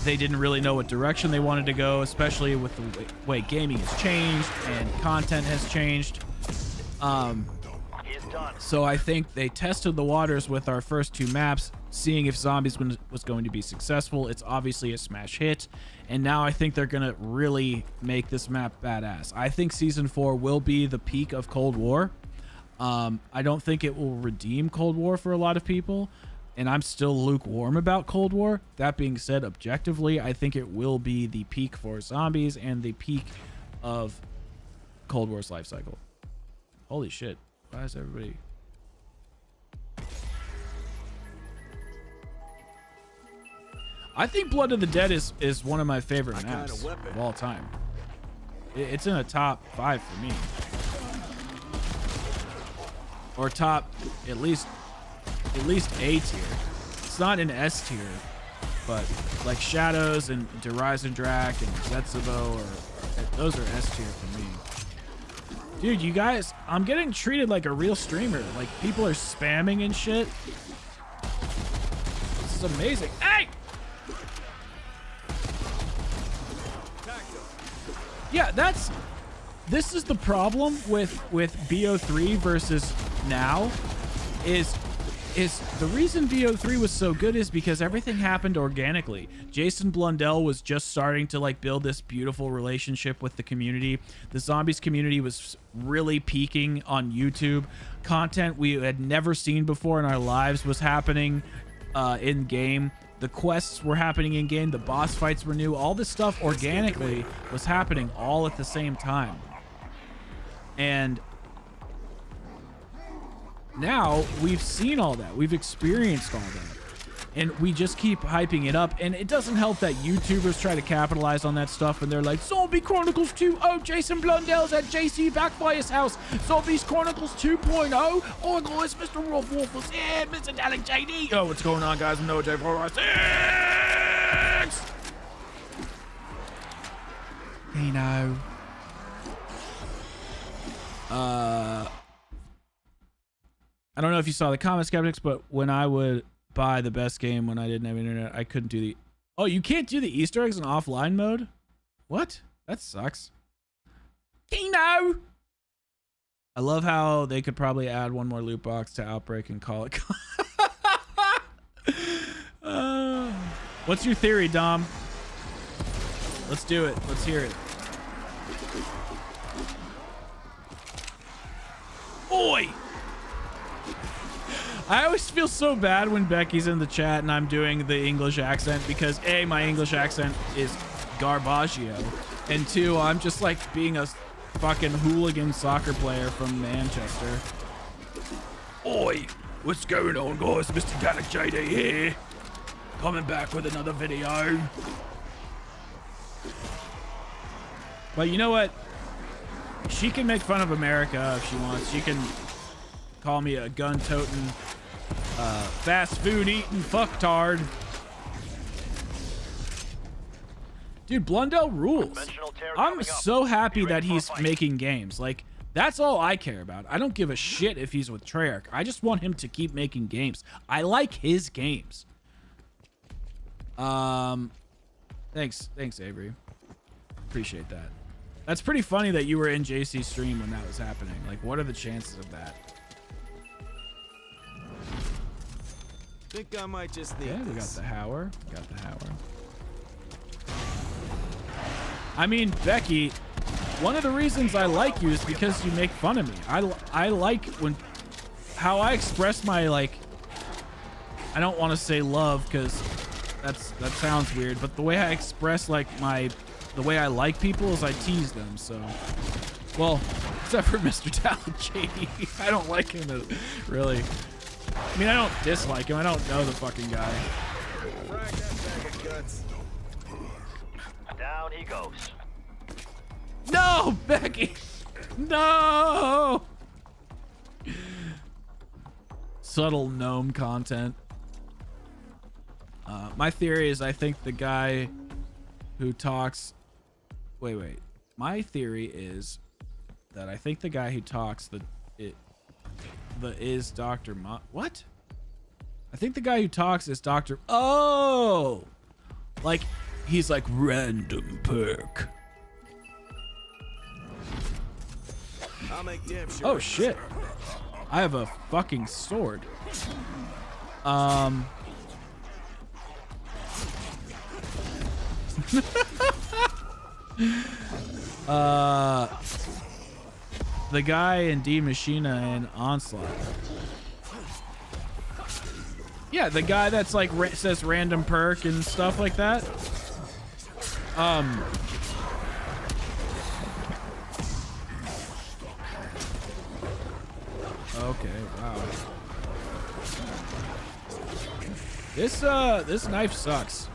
they didn't really know what direction they wanted to go, especially with the way gaming has changed and content has changed. So I think they tested the waters with our first two maps, seeing if Zombies was going to be successful. It's obviously a smash hit, and now I think they're gonna really make this map badass. I think Season 4 will be the peak of Cold War. I don't think it will redeem Cold War for a lot of people, and I'm still lukewarm about Cold War. That being said, objectively, I think it will be the peak for Zombies and the peak of Cold War's life cycle. Holy shit. Why is everybody... I think Blood of the Dead is one of my favorite maps of all time. It's in a top 5 for me. Or top at least A tier. It's not an S tier, but like Shadows and Horizon Drac and Zetsubo, those are S tier for me. Dude, you guys, I'm getting treated like a real streamer. Like people are spamming and shit. This is amazing. Hey! Yeah, this is the problem with BO3 versus now is the reason BO3 was so good is because everything happened organically. Jason Blundell was just starting to like build this beautiful relationship with the community. The zombies community was really peaking on YouTube. Content we had never seen before in our lives was happening in game. The quests were happening in game. The boss fights were new. All this stuff organically was happening all at the same time. And now we've seen all that. We've experienced all that. And we just keep hyping it up. And it doesn't help that YouTubers try to capitalize on that stuff. And they're like, Zombie Chronicles 2. Oh, Jason Blundell's at JC Backfire's house. Zombies Chronicles 2.0. Oh, guys, Mr. Wolf is here. Mr. Dalek JD. Oh, what's going on, guys? I'm NoJ406. Hey, no. I don't know if you saw the comment, Skeptics, but when I would buy the best game when I didn't have internet, I couldn't do the... Oh, you can't do the Easter eggs in offline mode? What? That sucks. Kino! I love how they could probably add one more loot box to Outbreak and call it... What's your theory, Dom? Let's do it. Let's hear it. Oi! I always feel so bad when Becky's in the chat and I'm doing the English accent because A, my English accent is garbaggio, and 2, I'm just like being a fucking hooligan soccer player from Manchester. Oi, what's going on, guys? Mr. Gallic JD here, coming back with another video. But you know what? She can make fun of America if she wants. She can call me a gun-toting, fast food-eating fucktard. Dude, Blundell rules. I'm so happy that he's making games. Like, that's all I care about. I don't give a shit if he's with Treyarch. I just want him to keep making games. I like his games. Thanks, Avery. Appreciate that. That's pretty funny that you were in JC's stream when that was happening. Like, what are the chances of that? Think I might just need Yeah, we got this. the Hauer. Got the Hauer. I mean, Becky, one of the reasons I like you is because you make fun of me. I like when how I express my, like, I don't want to say love because that sounds weird, but the way I express like the way I like people is I tease them. So, well, except for Mr. Talent I don't like him really. I mean, I don't dislike him. I don't know the fucking guy. Frag that bag of guts. Down he goes. No, Becky! No! Subtle gnome content. My theory is I think the guy who talks... Wait. My theory is that I think the guy who talks is Dr. What? I think the guy who talks is Dr. Oh! Like, he's like random perk. I'll make damn sure. Oh shit. I have a fucking sword. The guy in D Machina and Onslaught. Yeah, the guy that's like says random perk and stuff like that. Okay, wow. This knife sucks.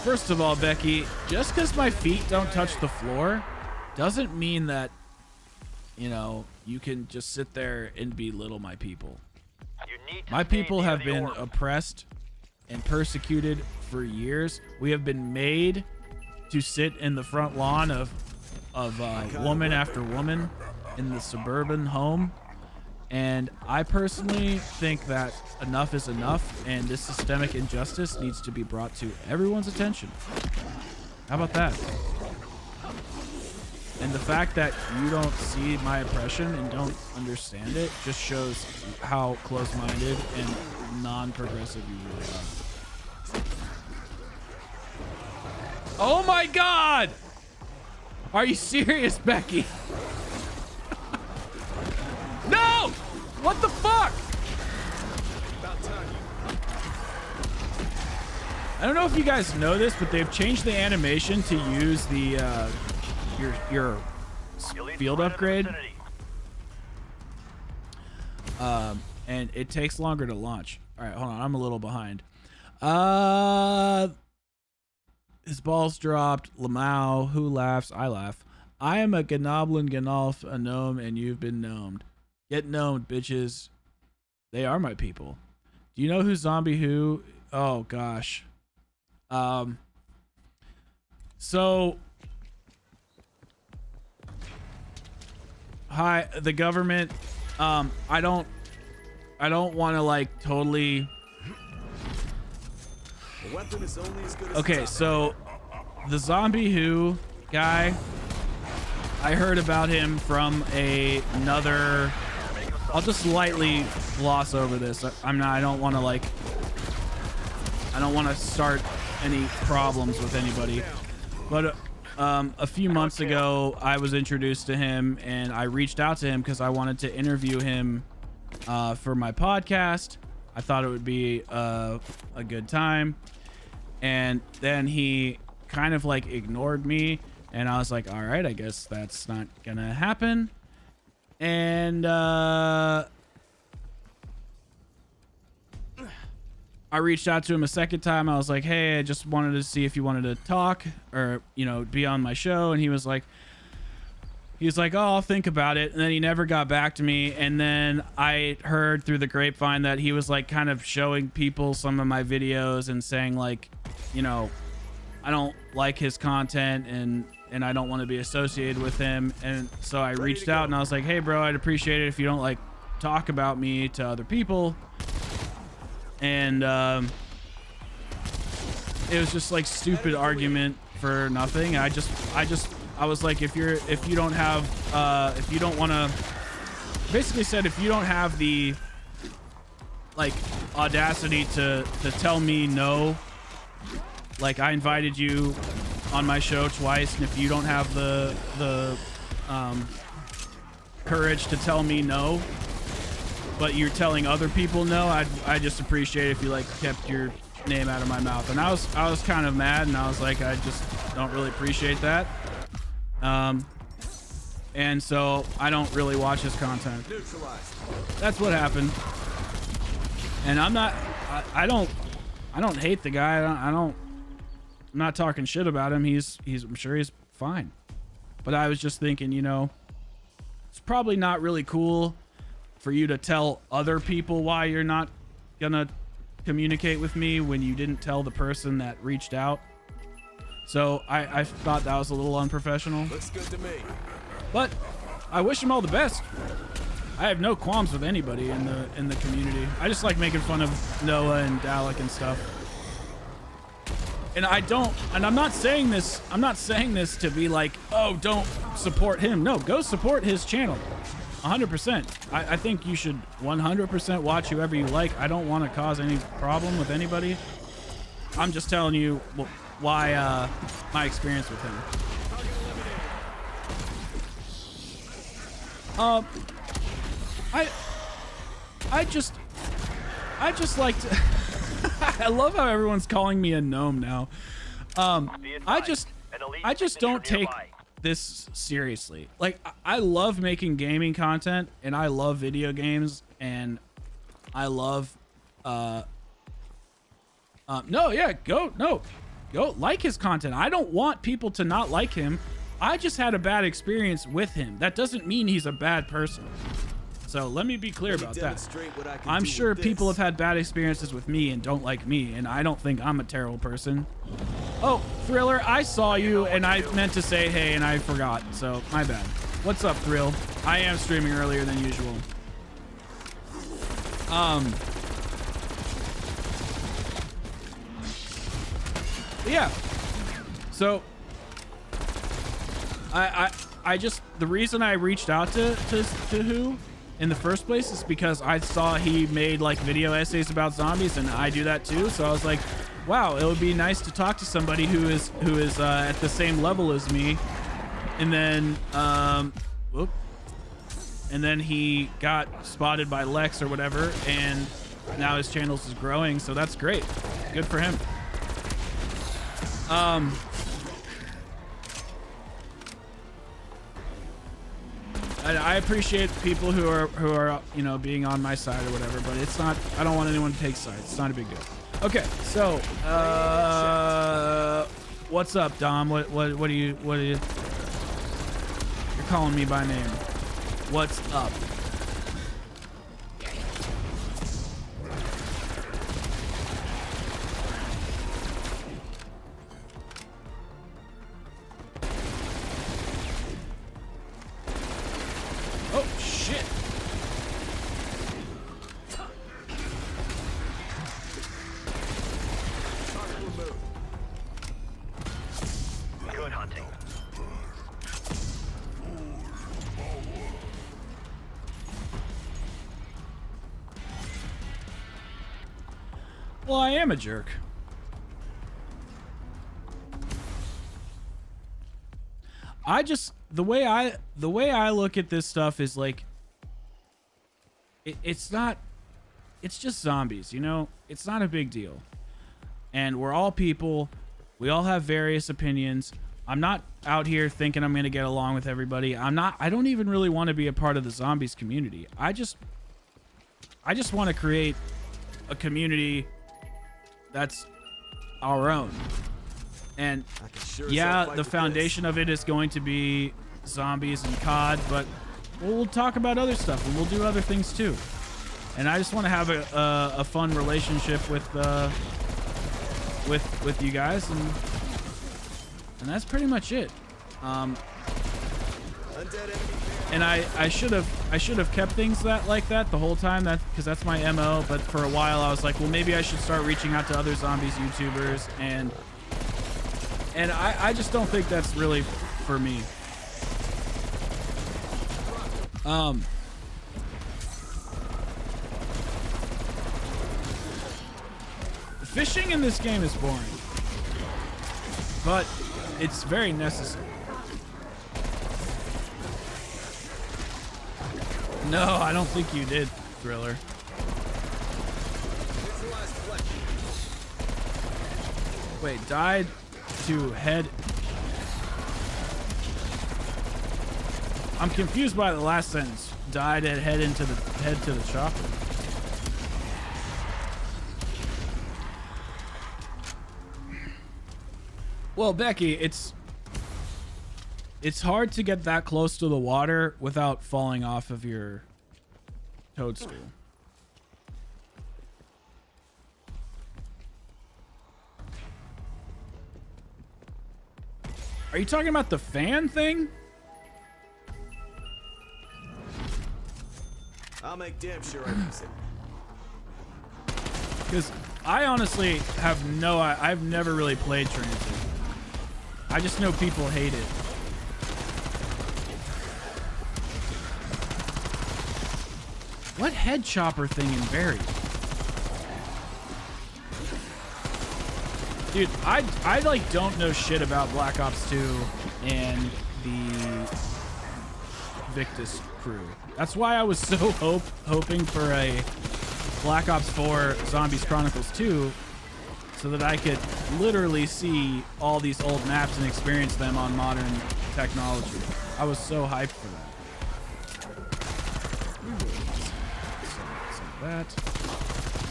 First of all, Becky, just because my feet don't touch the floor doesn't mean that, you know, you can just sit there and belittle my people. My people have been oppressed and persecuted for years. We have been made to sit in the front lawn of woman after woman in the suburban home. And I personally think that enough is enough, and this systemic injustice needs to be brought to everyone's attention. How about that? And the fact that you don't see my oppression and don't understand it just shows how close-minded and non-progressive you really are. Oh my God! Are you serious, Becky? No! What the fuck? I don't know if you guys know this, but they've changed the animation to use the your field upgrade. And it takes longer to launch. All right, hold on. I'm a little behind. His balls dropped. Lamau, who laughs? I laugh. I am a Gnoblin Gnolf, a gnome, and you've been gnomed. Get gnomed, bitches. They are my people. Do you know who Zombie Who? Oh gosh. So hi, the government. I don't want to like totally. Okay, so the Zombie Who guy, I heard about him from another. I'll just lightly gloss over this. I don't want to start any problems with anybody. But a few months ago, I was introduced to him, and I reached out to him because I wanted to interview him for my podcast. I thought it would be a good time. And then he kind of like ignored me, and I was like, all right, I guess that's not gonna happen. And I reached out to him a second time. I was like, hey, I just wanted to see if you wanted to talk or, you know, be on my show. And he was like, oh, I'll think about it. And then he never got back to me. And then I heard through the grapevine that he was like kind of showing people some of my videos and saying like, you know, I don't like his content and I don't want to be associated with him. And so I reached out and I was like, hey bro, I'd appreciate it if you don't like talk about me to other people. And it was just like stupid argument for nothing. I was like, if you don't want to, basically said, if you don't have the like audacity to tell me no, like I invited you on my show twice, and if you don't have the courage to tell me no, but you're telling other people no, I just appreciate it if you like kept your name out of my mouth. And I was kind of mad, and I was like, I just don't really appreciate that. And so I don't really watch his content. That's what happened. And I don't hate the guy. I'm not talking shit about him. I'm sure he's fine. But I was just thinking, you know, it's probably not really cool for you to tell other people why you're not gonna communicate with me when you didn't tell the person that reached out. So I thought that was a little unprofessional. Looks good to me. But I wish him all the best. I have no qualms with anybody in the community. I just like making fun of Noah and Dalek and stuff. And I'm not saying this to be like, oh, don't support him. No, go support his channel. 100%. I think you should 100% watch whoever you like. I don't want to cause any problem with anybody. I'm just telling you why my experience with him. I just like to I love how everyone's calling me a gnome now. I I just don't take this seriously. Like, I love making gaming content, and I love video games, and I love go like his content. I don't want people to not like him. I just had a bad experience with him. That doesn't mean he's a bad person. So let me be clear about that. I'm sure people have had bad experiences with me and don't like me, and I don't think I'm a terrible person. Oh, Thriller, I saw you, and I meant to say hey, and I forgot, so my bad. What's up, Thrill? I am streaming earlier than usual. Yeah. So I just, the reason I reached out to Who in the first place is because I saw he made like video essays about zombies, and I do that too. So I was like, wow, it would be nice to talk to somebody who is at the same level as me. And then and then he got spotted by Lex or whatever, and now his channel is growing, so that's great. Good for him. I appreciate people who are you know, being on my side or whatever, but it's not, I don't want anyone to take sides. It's not a big deal. Okay, so what's up, Dom? What do you you're calling me by name? What's up? Oh shit. Good hunting. Well, I am a jerk. I just, the way I look at this stuff is like, it's just zombies, you know? It's not a big deal. And we're all people. We all have various opinions. I'm not out here thinking I'm going to get along with everybody. I don't even really want to be a part of the zombies community. I just want to create a community that's our own. And yeah, the foundation of it is going to be zombies and COD, but we'll talk about other stuff, and we'll do other things too. And I just want to have a fun relationship with you guys, and that's pretty much it. And I should have kept things like that the whole time, because that's my MO. But for a while I was like, well, maybe I should start reaching out to other zombies YouTubers, and I just don't think that's really for me. Fishing in this game is boring, but it's very necessary. No, I don't think you did, Thriller. Wait, died to head. I'm confused by the last sentence. Died and head to the chopper. Well, Becky, it's hard to get that close to the water without falling off of your toadstool. Are you talking about the fan thing? I'll make damn sure I use it. Because I honestly have I've never really played Transit. I just know people hate it. What head chopper thing in Barry? Dude, I like don't know shit about Black Ops 2 and the Victus crew. That's why I was so hoping for a Black Ops 4 Zombies Chronicles 2, so that I could literally see all these old maps and experience them on modern technology. I was so hyped for that.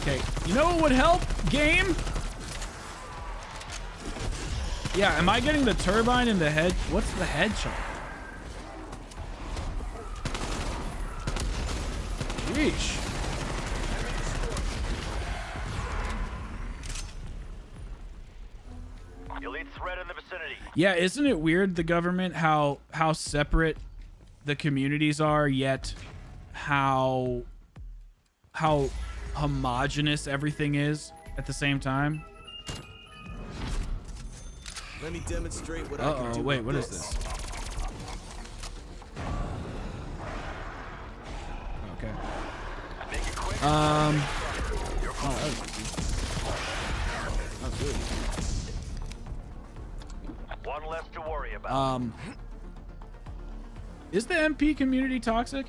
Okay, you know what would help, game? Yeah, am I getting the turbine in the head? What's the head shot? Sheesh. Elite threat in the vicinity. Yeah, isn't it weird, the government, how separate the communities are, yet how homogenous everything is at the same time? Let me demonstrate what I can do. Wait, with what is this? Okay. Make it quick. Oh, that was easy. That was really easy. One less to worry about. Is the MP community toxic?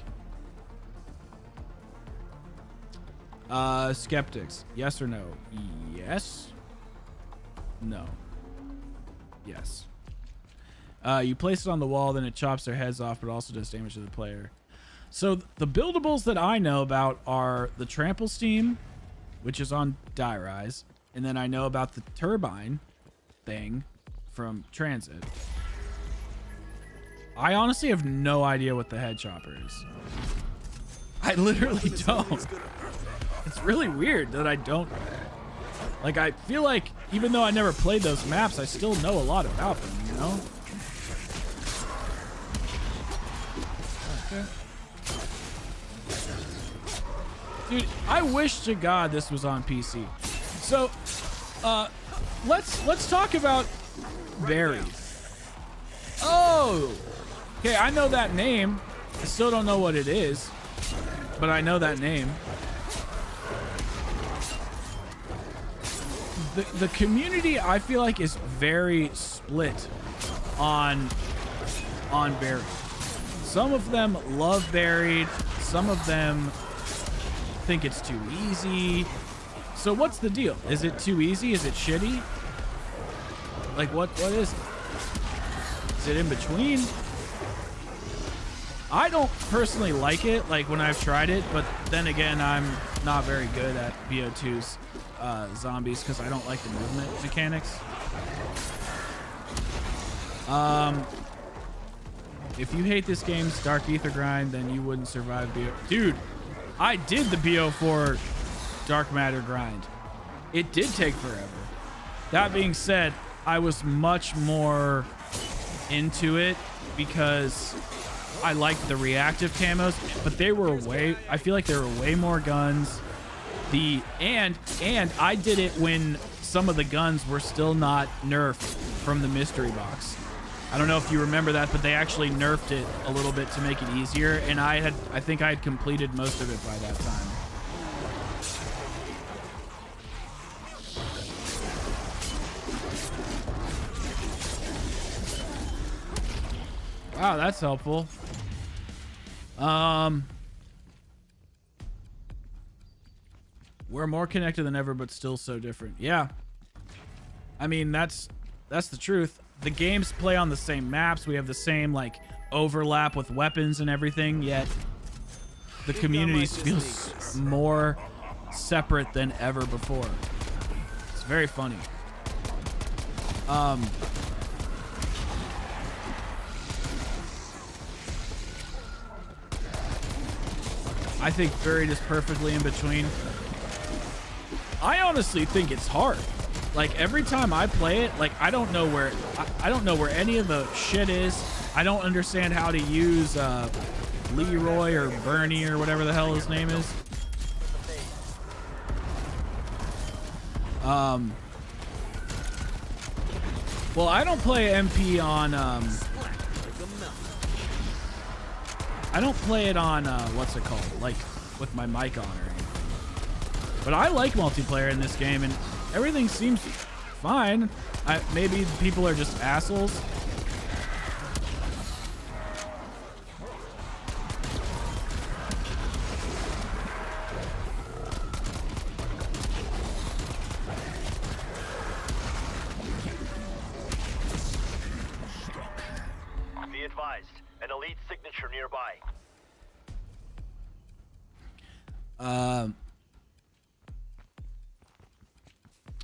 Skeptics, yes or no? Yes. No. Yes. You place it on the wall, then it chops their heads off, but also does damage to the player. So the buildables that I know about are the trample steam, which is on Die Rise, and then I know about the turbine thing from Transit. I honestly have no idea what the head chopper is. I literally don't. It's really weird that I don't. Like, I feel like even though I never played those maps, I still know a lot about them, you know? Okay. Dude, I wish to God this was on PC. So, let's talk about Barry. Oh! Okay, I know that name. I still don't know what it is, but I know that name. The community, I feel like, is very split on Buried. Some of them love Buried. Some of them think it's too easy. So what's the deal? Is it too easy? Is it shitty? Like, what is it? Is it in between? I don't personally like it, like, when I've tried it, but then again, I'm not very good at BO2's zombies because I don't like the movement mechanics. If you hate this game's Dark Ether grind, then you wouldn't survive BO. Dude, I did the BO4 Dark Matter grind. It did take forever. That being said, I was much more into it because I liked the reactive camos, but they were I feel like there were way more guns. And I did it when some of the guns were still not nerfed from the mystery box. I don't know if you remember that, but they actually nerfed it a little bit to make it easier, and I think I had completed most of it by that time. Wow, that's helpful. We're more connected than ever, but still so different. Yeah. I mean, that's the truth. The games play on the same maps. We have the same, like, overlap with weapons and everything, yet the communities feel more separate than ever before. It's very funny. I think Buried is perfectly in between. I honestly think it's hard. Like, every time I play it, like, I don't know where any of the shit is. I don't understand how to use Leroy or Bernie or whatever the hell his name is. Well, I don't play MP on I don't play it on what's it called, like with my mic on or anything. But I like multiplayer in this game, and everything seems fine. Maybe people are just assholes. nearby.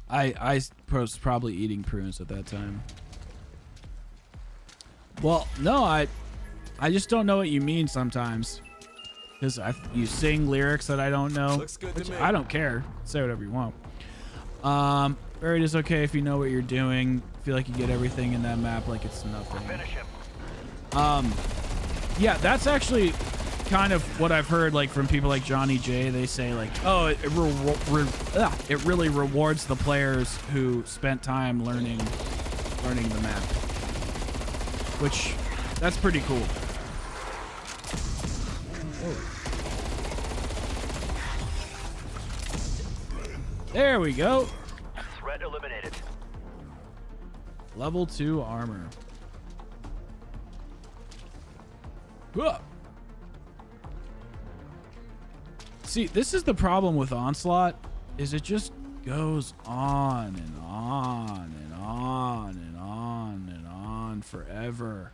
I was probably eating prunes at that time. Well, no, I just don't know what you mean sometimes. Because you sing lyrics that I don't know. Looks good to me. I don't care. Say whatever you want. Buried is okay if you know what you're doing. Feel like you get everything in that map like it's nothing. Finish him. Yeah, that's actually kind of what I've heard, like from people like Johnny J. They say like, oh, it really rewards the players who spent time learning the map, which that's pretty cool. There we go. Threat eliminated. Level 2 armor. Whoa. See, this is the problem with Onslaught, is it just goes on and on and on and on and on forever.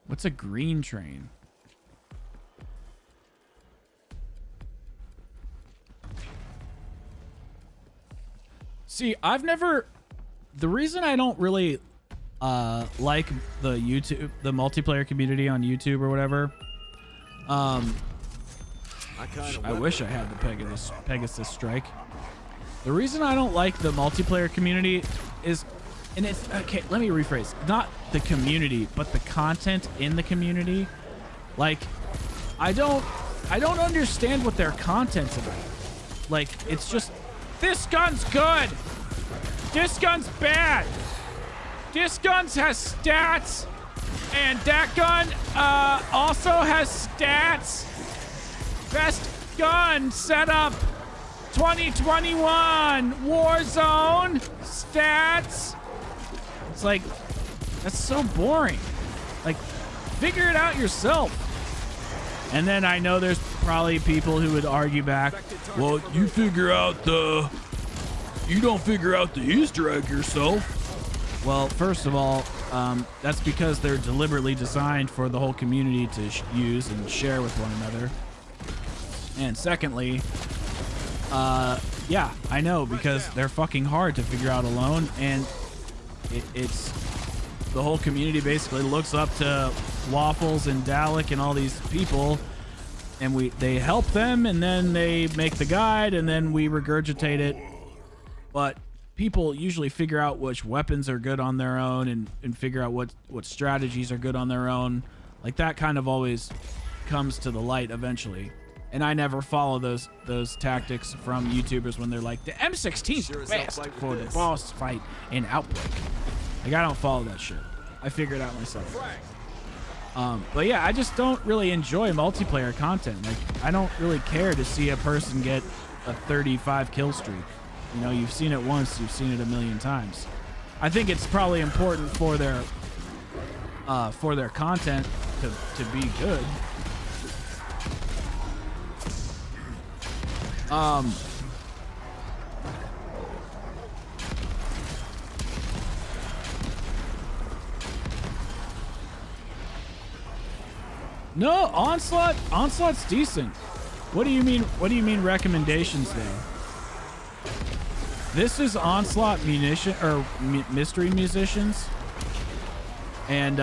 What's a green train? See, the reason I don't really like the multiplayer community on YouTube or whatever, I wish I had the Pegasus Strike. The reason I don't like the multiplayer community is, and it's, okay, let me rephrase, not the community, but the content in the community. Like, I don't understand what their content's about. Like, it's just, this gun's good. This gun's bad. This gun has stats. And that gun also has stats. Best gun setup 2021 Warzone stats. It's like, that's so boring. Like, figure it out yourself. And then I know there's probably people who would argue back, well, you don't figure out the Easter egg yourself. Well, first of all, that's because they're deliberately designed for the whole community to use and share with one another. And secondly, yeah, I know, because they're fucking hard to figure out alone, and it's the whole community basically looks up to Waffles and Dalek and all these people, and they help them, and then they make the guide, and then we regurgitate it. But people usually figure out which weapons are good on their own, and figure out what strategies are good on their own. Like, that kind of always comes to the light eventually. And I never follow those tactics from YouTubers when they're like, the M16's the best for the boss fight in Outbreak. Like, I don't follow that shit. I figure it out myself. But yeah, I just don't really enjoy multiplayer content. Like, I don't really care to see a person get a 35 kill streak. You know, you've seen it once, you've seen it a million times. I think it's probably important for their content to be good. No, Onslaught's decent. What do you mean recommendations though? This is Onslaught mystery musicians, and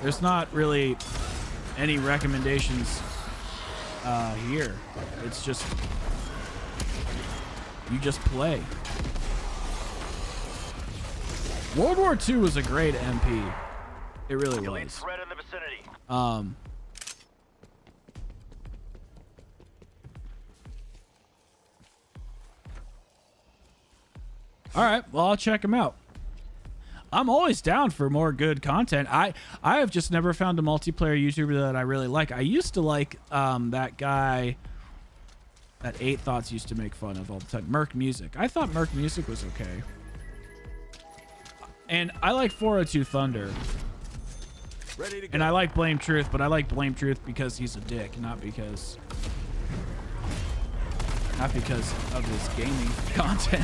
there's not really any recommendations here. It's just, you just play. World War II was a great MP. It really was. Threat in the vicinity. All right, well, I'll check them out. I'm always down for more good content. I have just never found a multiplayer YouTuber that I really like. I used to like that guy that 8 Thoughts used to make fun of all the time, Merc Music. I thought Merc Music was okay. And I like 402 Thunder. And I like Blame Truth, but I like Blame Truth because he's a dick, not because of his gaming content.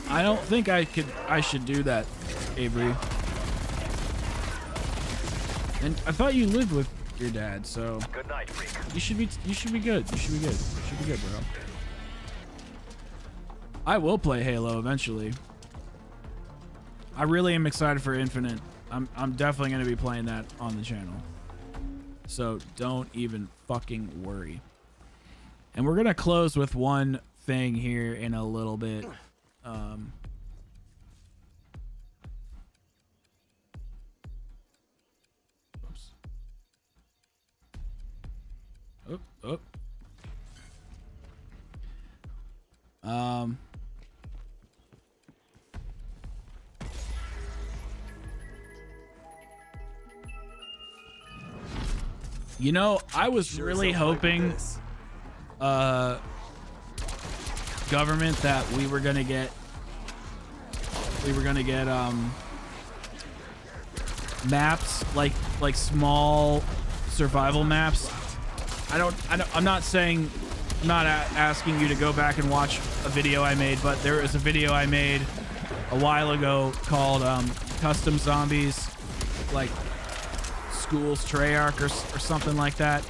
I don't think I should do that, Avery. And I thought you lived with your dad, so Good night, freak. you should be good. You should be good. You should be good, bro. I will play Halo eventually. I really am excited for Infinite. I'm definitely going to be playing that on the channel. So don't even fucking worry. And we're going to close with one thing here in a little bit. Oops. Oh. You know, I was really hoping government that we were gonna get maps, like small survival maps. I'm not saying, I'm not asking you to go back and watch a video I made, but there is a video I made a while ago called Custom Zombies, like Schools Treyarch or something like that.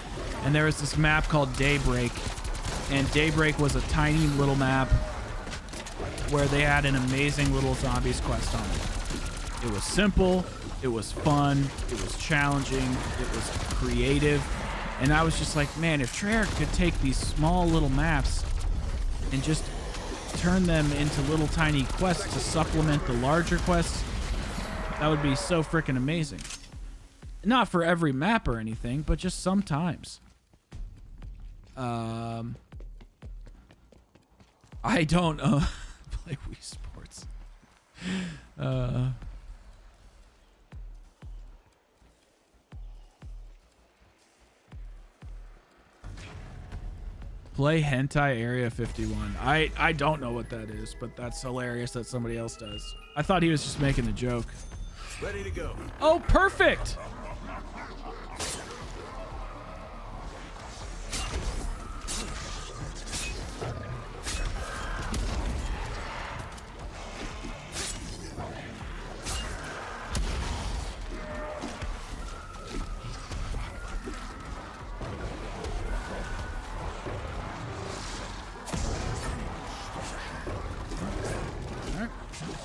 And there was this map called Daybreak, and Daybreak was a tiny little map where they had an amazing little zombies quest on it. It was simple, it was fun, it was challenging, it was creative, and I was just like, man, if Treyarch could take these small little maps and just turn them into little tiny quests to supplement the larger quests, that would be so freaking amazing. Not for every map or anything, but just sometimes. I don't play Wii Sports. Play Hentai Area 51. I don't know what that is, but that's hilarious that somebody else does. I thought he was just making a joke. Ready to go. Oh, perfect!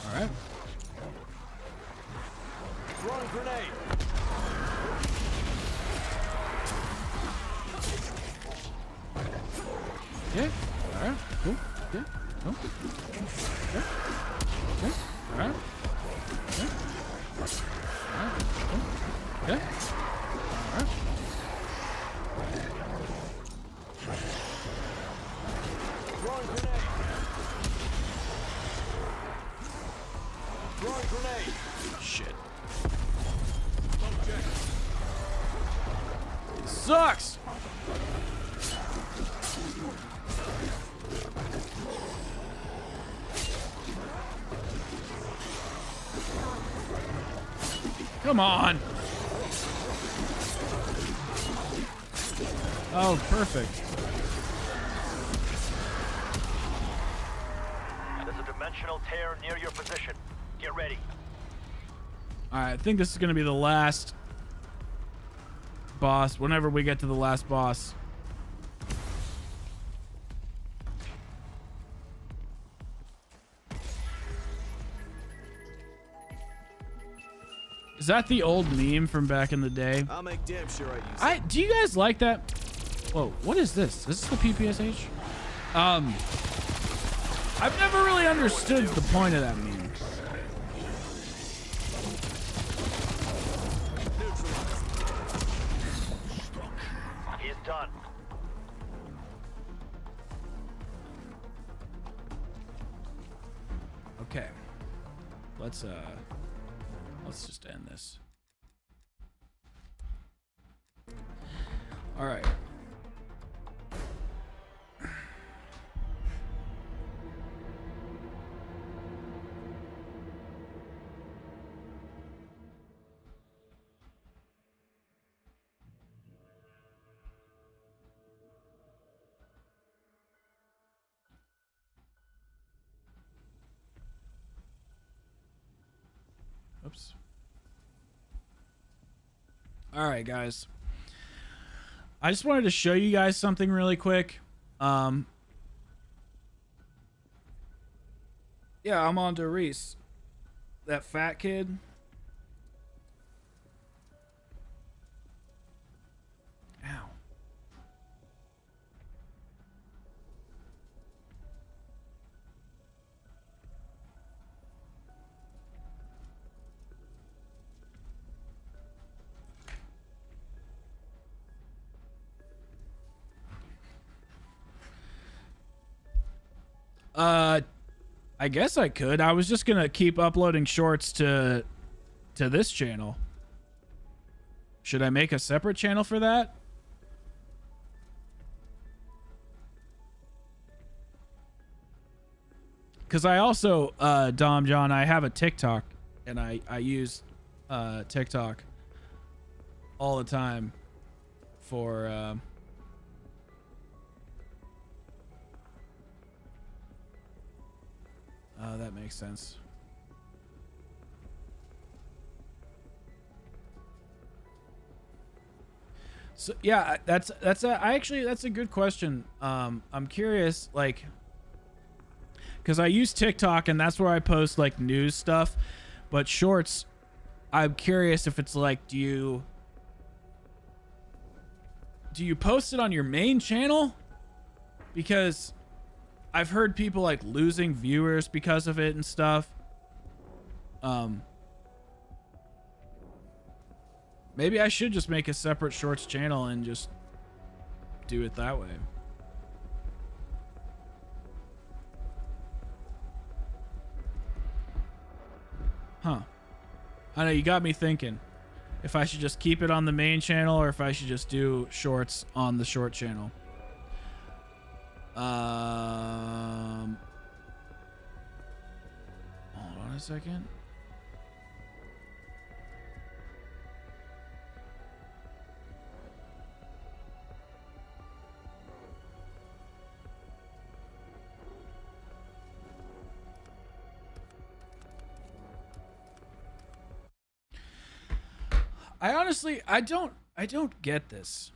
All right. Throwing grenade. Yeah. All right. Cool. Yeah. Cool. Yeah. Yeah. All right. Yeah. All right. Cool. Yeah. All right. Throwing grenade. Throwing grenade. Shit. Sucks. Come on. Oh, perfect. There's a dimensional tear near your position. Get ready. All right, I think this is going to be the last boss, whenever we get to the last boss. Is that the old meme from back in the day? I'll make damn sure I use it. Do you guys like that? Whoa, what is this? Is this the PPSH? I've never really understood the point of that meme. He's done. Okay. Let's just end this. All right. Whoops. All right, guys. I just wanted to show you guys something really quick. Yeah, I'm on to Reese. That fat kid. Ow. I guess I could. I was just gonna keep uploading shorts to this channel. Should I make a separate channel for that? Because I also, Dom John, I have a TikTok, and I use TikTok all the time for that makes sense. So yeah, that's a good question. I'm curious, like, because I use TikTok and that's where I post like news stuff, but shorts, I'm curious if it's like, do you post it on your main channel? Because I've heard people like losing viewers because of it and stuff. Maybe I should just make a separate shorts channel and just do it that way. Huh. I know, you got me thinking if I should just keep it on the main channel or if I should just do shorts on the short channel. Hold on a second. I honestly, I don't get this.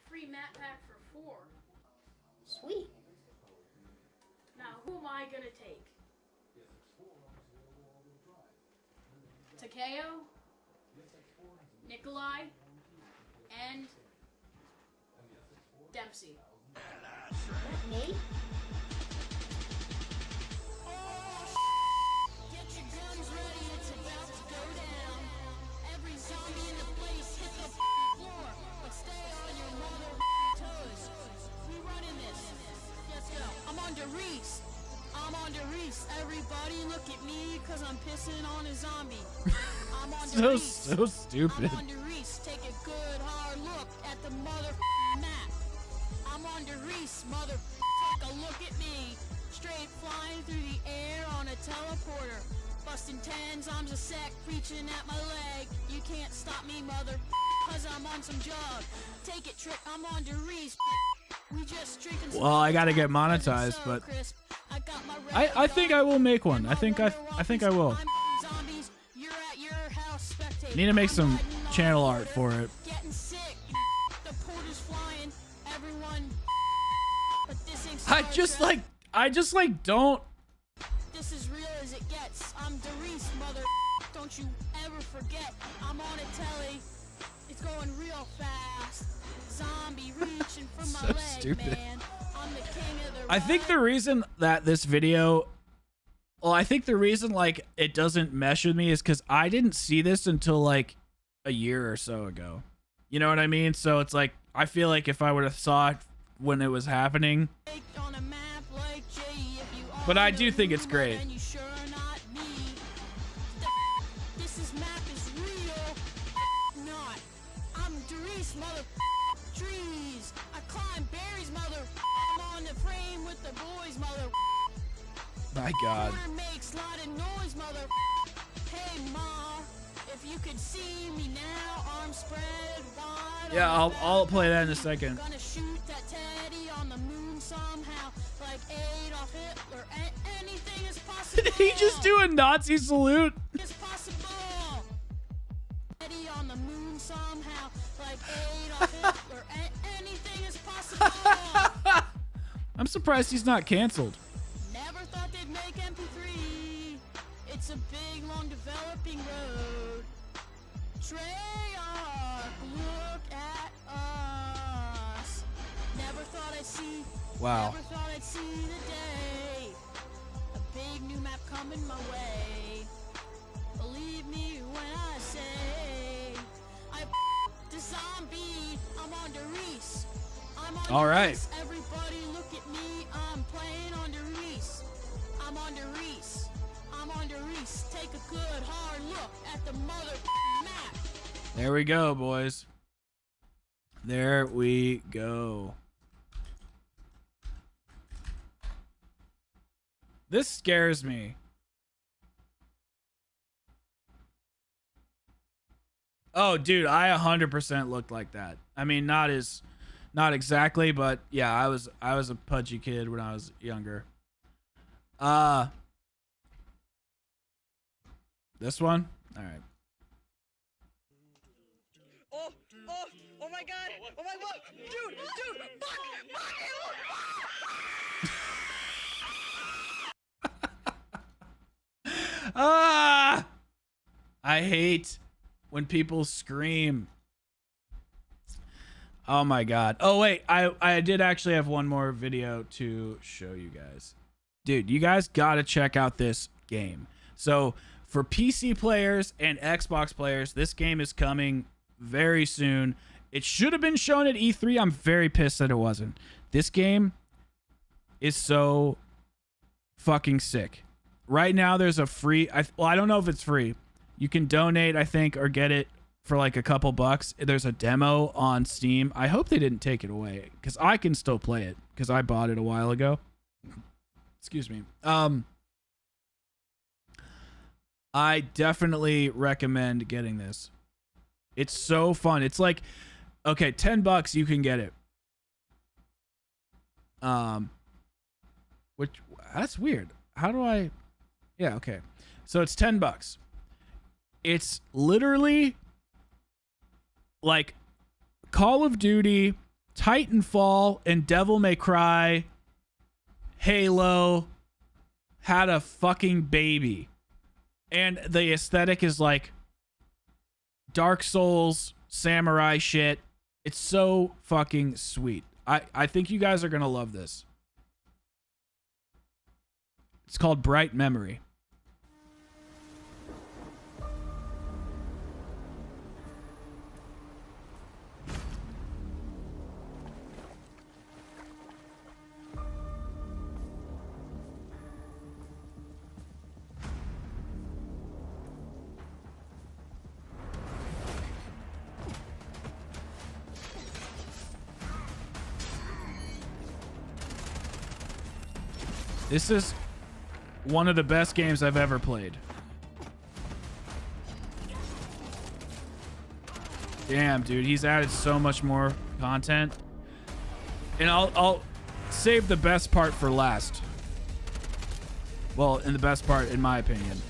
Free map pack for 4. Sweet. Now, who am I gonna take? Takeo, Nikolai, and Dempsey. Me? Get your guns ready, it's about to go down. Every zombie in the place hit the floor, but stay on your mother toes. We running this. Let's go. I'm on to Reese. Everybody look at me, cause I'm pissing on a zombie. I'm on to Reese. So stupid. I'm on to Reese. Take a good hard look at the mother map. I'm on to Reese, mother. Take a look at me. Straight flying through the air on a teleporter. Busting 10s, I'm a sec, reaching at my leg. You can't stop me, mother, cause I'm on some jug. Take it, trick, I'm on to Reese. We just drinking. Well, I gotta get monetized, but I think I will make one. I think I will. Need to make some channel art for it. I just like don't. This is real as it gets. I'm Darius, mother. Don't you ever forget. I'm on a telly. It's going real fast. Zombie reaching for my leg, stupid. man. I'm the king of the I think the reason that this video, well, I think the reason like it doesn't mesh with me is because I didn't see this until like a year or so ago. You know what I mean? So it's like I feel like if I would have saw it when it was happening. But I do think it's great. This map is real. Not. I'm Darius, mother. Trees. I climb berries, mother. I'm on the frame with the boys, mother. My God. Makes lot of noise, mother. Hey, ma. If you could see me now, arms spread wide. Yeah, I'll play that in a second. Gonna shoot that teddy on the moon somehow, like Adolf Hitler. Anything is possible. Did he just do a Nazi salute? It's possible. Teddy on the moon somehow, like Adolf Hitler. Anything is possible. I'm surprised he's not canceled. Never thought they'd make MP3. It's a big, long developing road. Treyarch, look at us. Never thought I'd see. Wow. Never thought I'd see the day. A big new map coming my way. Believe me when I say I the zombie. I'm on the Reese. I'm on All the right. Reese. Everybody look at me. I'm playing on the Reese. I'm on the Reese. I'm on the Reese. Take a good hard look at the mother map. There we go, boys. There we go. This scares me. Oh, dude, I 100% looked like that. I mean, not exactly, but yeah, I was a pudgy kid when I was younger. This one? All right. Oh my god! Oh my god! Dude! Ah! I hate when people scream. Oh my god. Oh wait, I did actually have one more video to show you guys. Dude, you guys gotta check out this game. So for PC players and Xbox players, this game is coming very soon. It should have been shown at E3. I'm very pissed that it wasn't. This game is so fucking sick. Right now there's a free, I don't know if it's free. You can donate, I think, or get it for like a couple bucks. There's a demo on Steam. I hope they didn't take it away because I can still play it because I bought it a while ago. Excuse me. I definitely recommend getting this. It's so fun. It's like, okay, $10 you can get it. Which that's weird. How do I? Yeah, okay. So it's $10. It's literally like Call of Duty, Titanfall, and Devil May Cry, Halo had a fucking baby. And the aesthetic is like Dark Souls, samurai shit. It's so fucking sweet. I think you guys are going to love this. It's called Bright Memory. This is one of the best games I've ever played. Damn, dude, he's added so much more content. And I'll save the best part for last. Well, and the best part, in my opinion.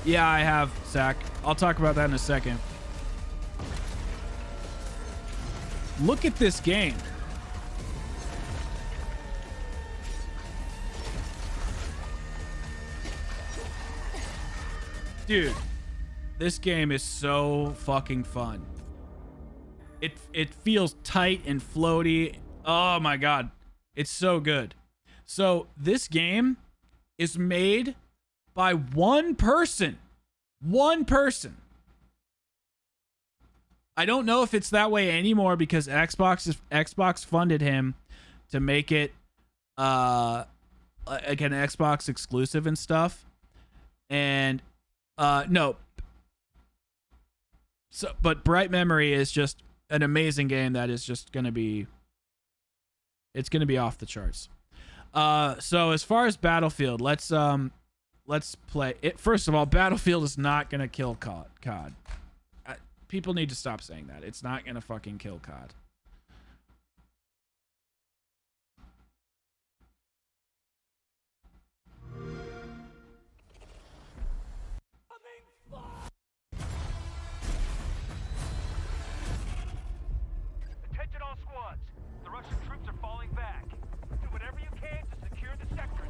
Yeah, I have, Zach. I'll talk about that in a second. Look at this game. Dude, this game is so fucking fun. It feels tight and floaty. Oh my god. It's so good. So this game is made by one person. One person. I don't know if it's that way anymore because Xbox funded him to make it like an Xbox exclusive and stuff. And no. So but Bright Memory is just an amazing game that is just going to be It's going to be off the charts. So as far as Battlefield, let's play it. First of all, Battlefield is not going to kill COD. People need to stop saying that. It's not going to fucking kill COD. Attention all squads. The Russian troops are falling back. Do whatever you can to secure the sector.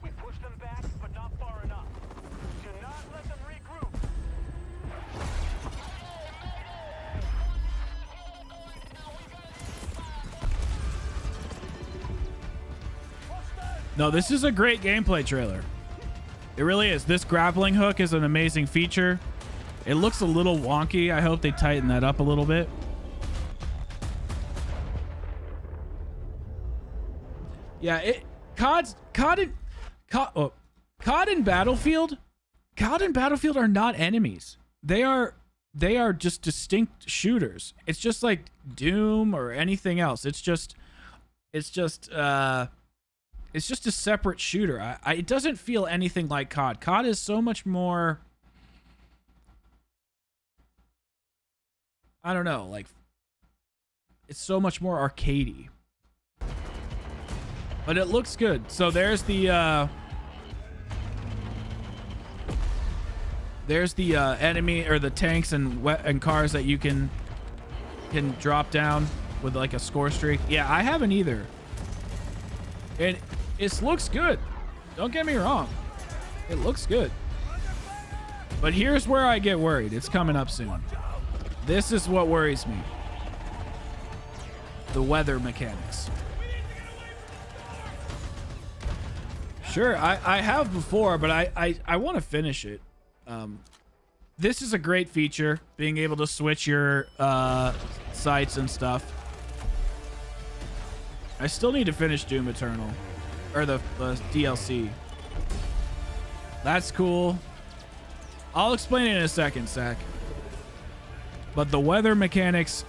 We push them back, but not far enough. Do not let them regroup. No, this is a great gameplay trailer. It really is. This grappling hook is an amazing feature. It looks a little wonky. I hope they tighten that up a little bit. Yeah, COD and Battlefield are not enemies. They are just distinct shooters. It's just like Doom or anything else. It's just a separate shooter. It doesn't feel anything like COD. COD is so much more, I don't know, like it's so much more arcadey. But it looks good. So there's the enemy or the tanks and cars that you can drop down with like a score streak. Yeah, I haven't either. And it looks good. Don't get me wrong. It looks good. But here's where I get worried. It's coming up soon. This is what worries me. The weather mechanics. Sure, I have before, but I want to finish it. This is a great feature, being able to switch your sights and stuff. I still need to finish Doom Eternal, or the DLC. That's cool. I'll explain it in a second, Zach. But the weather mechanics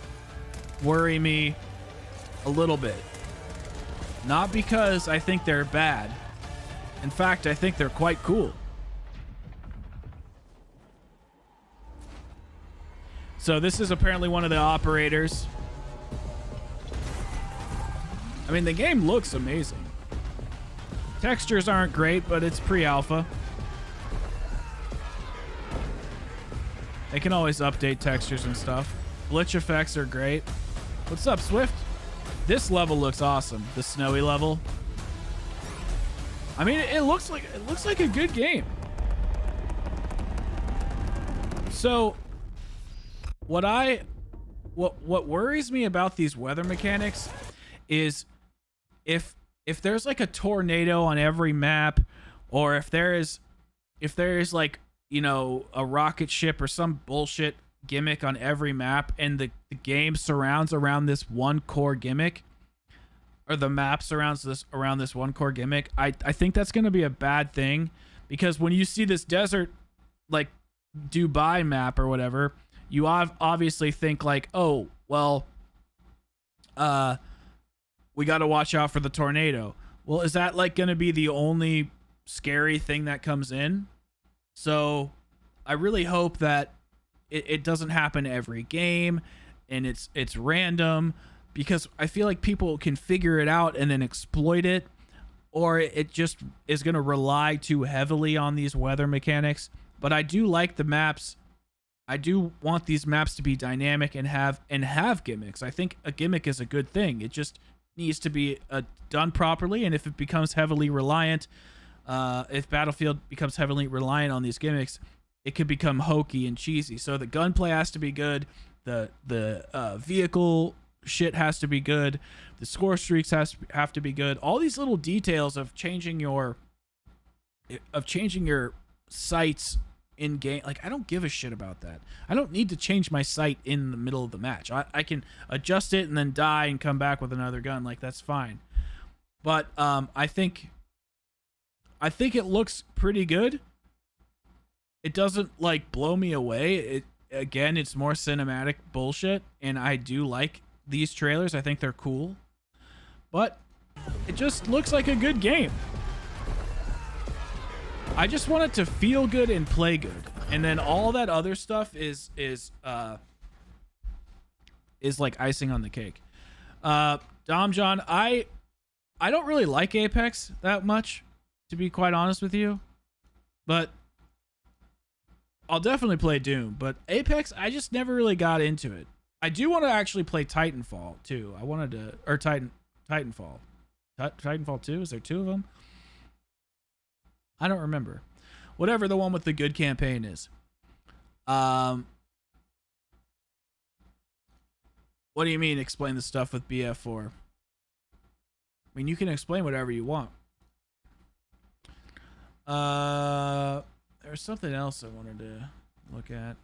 worry me a little bit. Not because I think they're bad. In fact, I think they're quite cool. So this is apparently one of the operators. I mean, the game looks amazing. Textures aren't great, but it's pre-alpha. They can always update textures and stuff. Glitch effects are great. What's up, Swift? This level looks awesome. The snowy level. I mean, it looks like a good game. So, what worries me about these weather mechanics is if there's like a tornado on every map, or if there is like, you know, a rocket ship or some bullshit gimmick on every map, and the game surrounds around this one core gimmick, or the map surrounds around this one core gimmick, I think that's going to be a bad thing, because when you see this desert, like Dubai map or whatever, you obviously think like, oh, well, we got to watch out for the tornado. Well, is that like going to be the only scary thing that comes in? So I really hope that it doesn't happen every game, and it's random, because I feel like people can figure it out and then exploit it, or it just is going to rely too heavily on these weather mechanics. But I do like the maps. I do want these maps to be dynamic and have gimmicks. I think a gimmick is a good thing. It just needs to be done properly, and if it becomes heavily reliant, if Battlefield becomes heavily reliant on these gimmicks, it could become hokey and cheesy. So the gunplay has to be good. The vehicle shit has to be good. The score streaks have to be good. All these little details of changing your sights in game, like, I don't give a shit about that. I don't need to change my sight in the middle of the match. I can adjust it and then die and come back with another gun. Like, that's fine. But I think it looks pretty good. It doesn't like blow me away. again, it's more cinematic bullshit, and I do like these trailers. I think they're cool, but it just looks like a good game. I just want it to feel good and play good, and then all that other stuff is like icing on the cake. Dom John, I don't really like Apex that much, to be quite honest with you, but I'll definitely play Doom. But Apex, I just never really got into it. I do want to actually play Titanfall too. I wanted to, or Titanfall. Titanfall 2, is there 2 of them? I don't remember. Whatever the one with the good campaign is. What do you mean explain the stuff with BF4? I mean, you can explain whatever you want. There's something else I wanted to look at.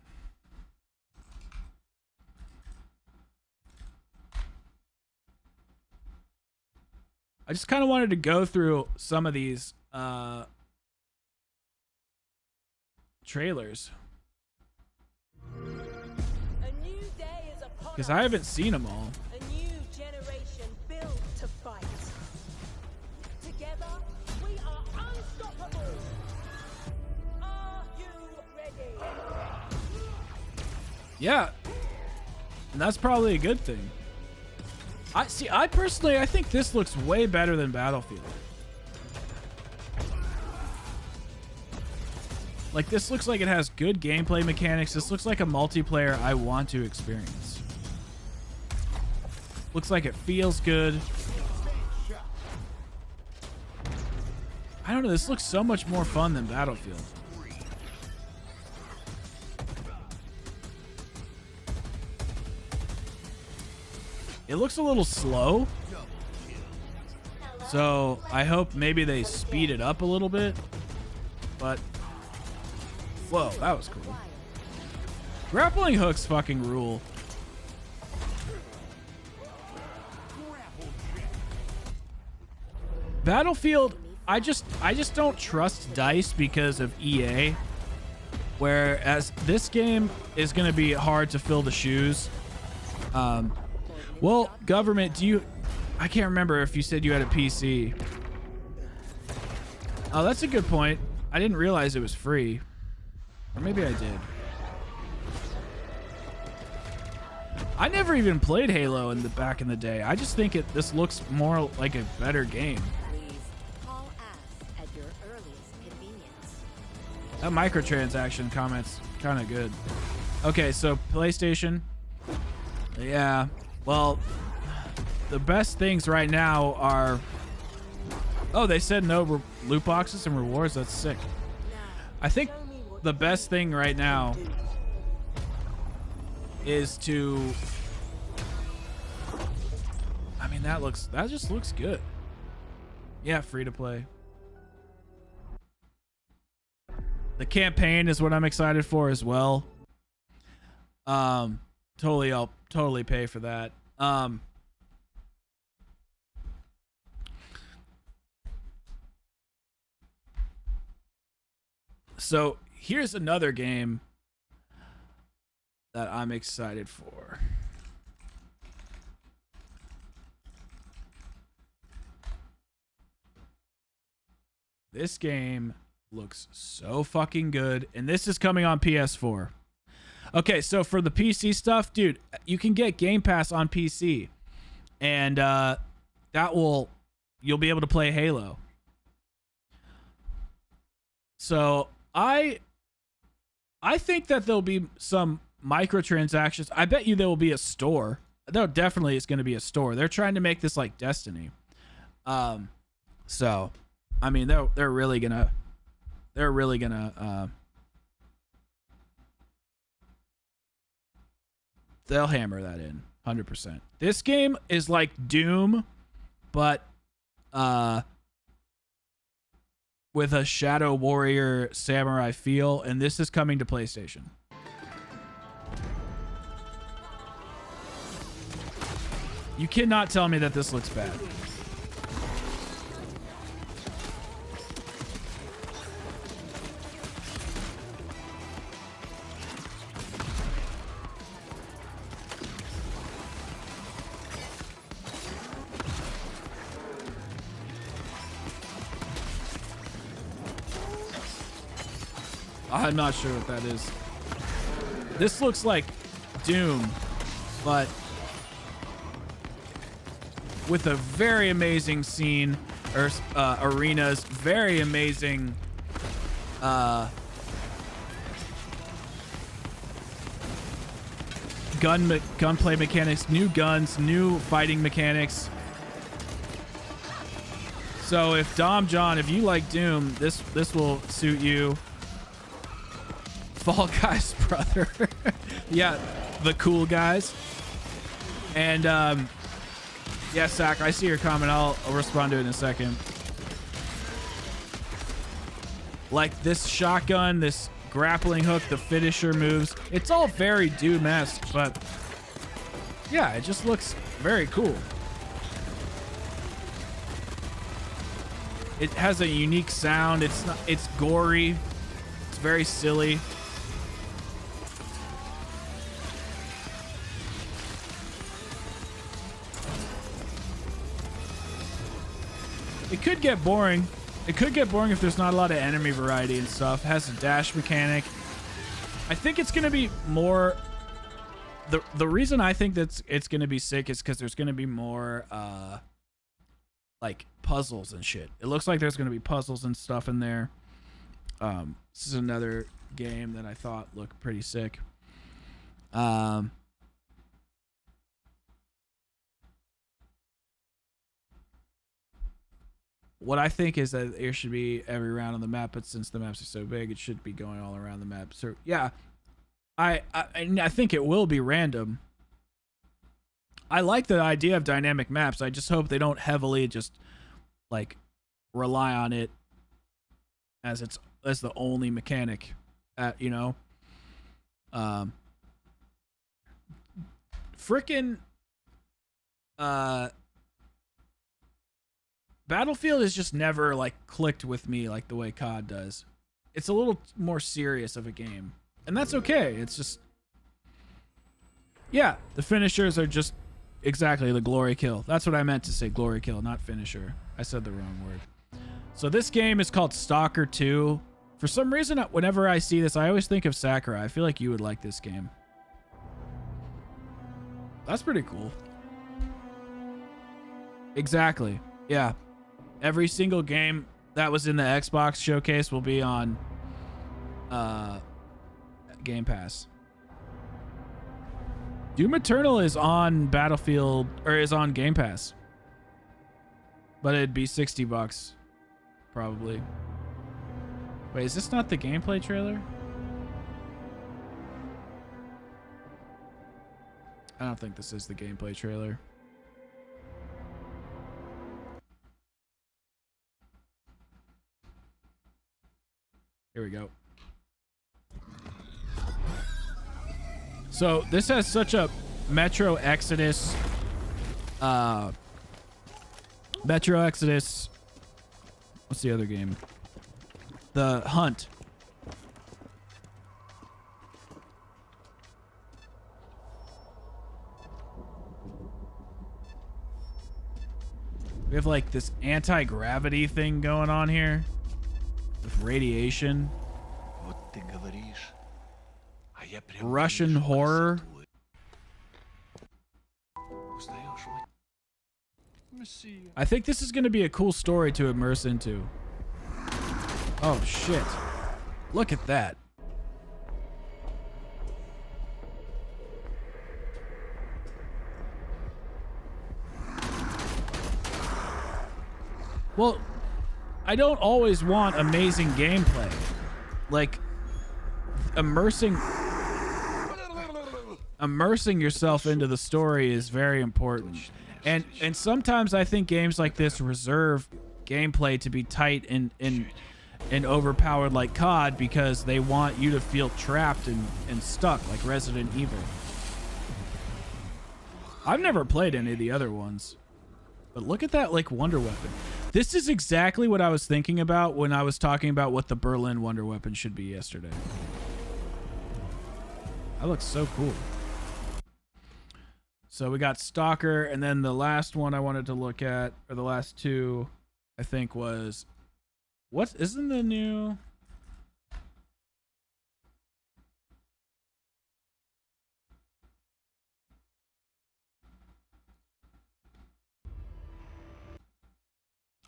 I just kind of wanted to go through some of these trailers, because I haven't seen them all. A new generation built to fight. Together, we are unstoppable. Are you ready? Yeah, and that's probably a good thing. I personally, I think this looks way better than Battlefield. Like, this looks like it has good gameplay mechanics. This looks like a multiplayer I want to experience. Looks like it feels good. I don't know, this looks so much more fun than Battlefield. It looks a little slow, so I hope maybe they speed it up a little bit, but whoa, that was cool. Grappling hooks fucking rule. Battlefield, I just don't trust DICE because of EA, whereas this game is going to be hard to fill the shoes. Well, government, I can't remember if you said you had a PC. Oh, that's a good point. I didn't realize it was free. Or maybe I did. I never even played Halo back in the day. I just think this looks more like a better game. Please call us at your earliest convenience. That microtransaction comment's kind of good. Okay, so PlayStation. Yeah. Well, the best things right now are... Oh, they said no loot boxes and rewards. That's sick. I think the best thing right now is to... I mean, that just looks good. Yeah, free to play. The campaign is what I'm excited for as well. I'll totally pay for that. So here's another game that I'm excited for. This game looks so fucking good, and this is coming on PS4. Okay, so for the PC stuff, dude, you can get Game Pass on PC, and you'll be able to play Halo. So I think that there'll be some microtransactions. I bet you there will be a store. There definitely is going to be a store. They're trying to make this like Destiny. So I mean, they're really gonna they'll hammer that in 100%. This game is like Doom, but with a Shadow Warrior Samurai feel, and this is coming to PlayStation. You cannot tell me that this looks bad. I'm not sure what that is. This looks like Doom, but with a very amazing scene, or arenas, very amazing gunplay mechanics, new guns, new fighting mechanics. So if John, if you like Doom, this will suit you. Fall Guys, brother. Yeah, the cool guys. And yeah, Zach, I see your comment. I'll respond to it in a second. Like this shotgun, this grappling hook, the finisher moves. It's all very Doom-esque, but yeah, it just looks very cool. It has a unique sound. It's gory. It's very silly. It could get boring. It could get boring if there's not a lot of enemy variety and stuff. It has a dash mechanic. I think it's going to be more... The reason I think that it's going to be sick is because there's going to be more like puzzles and shit. It looks like there's going to be puzzles and stuff in there. This is another game that I thought looked pretty sick. What I think is that there should be every round on the map, but since the maps are so big, it should be going all around the map. So yeah, I think it will be random. I like the idea of dynamic maps. I just hope they don't heavily just like rely on it as the only mechanic. You know, frickin' Battlefield has just never like clicked with me like the way COD does. It's a little more serious of a game, and that's okay. It's just, yeah, the finishers are just exactly the glory kill. That's what I meant to say, glory kill, not finisher. I said the wrong word. So this game is called Stalker 2. For some reason, whenever I see this, I always think of Sakurai. I feel like you would like this game. That's pretty cool. Exactly. Yeah. Every single game that was in the Xbox showcase will be on Game Pass. Doom Eternal is on Battlefield, or is on Game Pass. But it'd be $60 probably. Wait, is this not the gameplay trailer? I don't think this is the gameplay trailer. Here we go. So this has such a Metro Exodus. Metro Exodus. What's the other game? The Hunt. We have like this anti-gravity thing going on here. With radiation. Russian horror. I think this is going to be a cool story to immerse into. Oh shit. Look at that. Well, I don't always want amazing gameplay. Like immersing yourself into the story is very important. And sometimes I think games like this reserve gameplay to be tight and overpowered like COD because they want you to feel trapped and stuck like Resident Evil. I've never played any of the other ones. But look at that like Wonder Weapon. This is exactly what I was thinking about when I was talking about what the Berlin Wonder Weapon should be yesterday. That looks so cool. So we got Stalker, and then the last one I wanted to look at, or the last two, I think was, what isn't the new?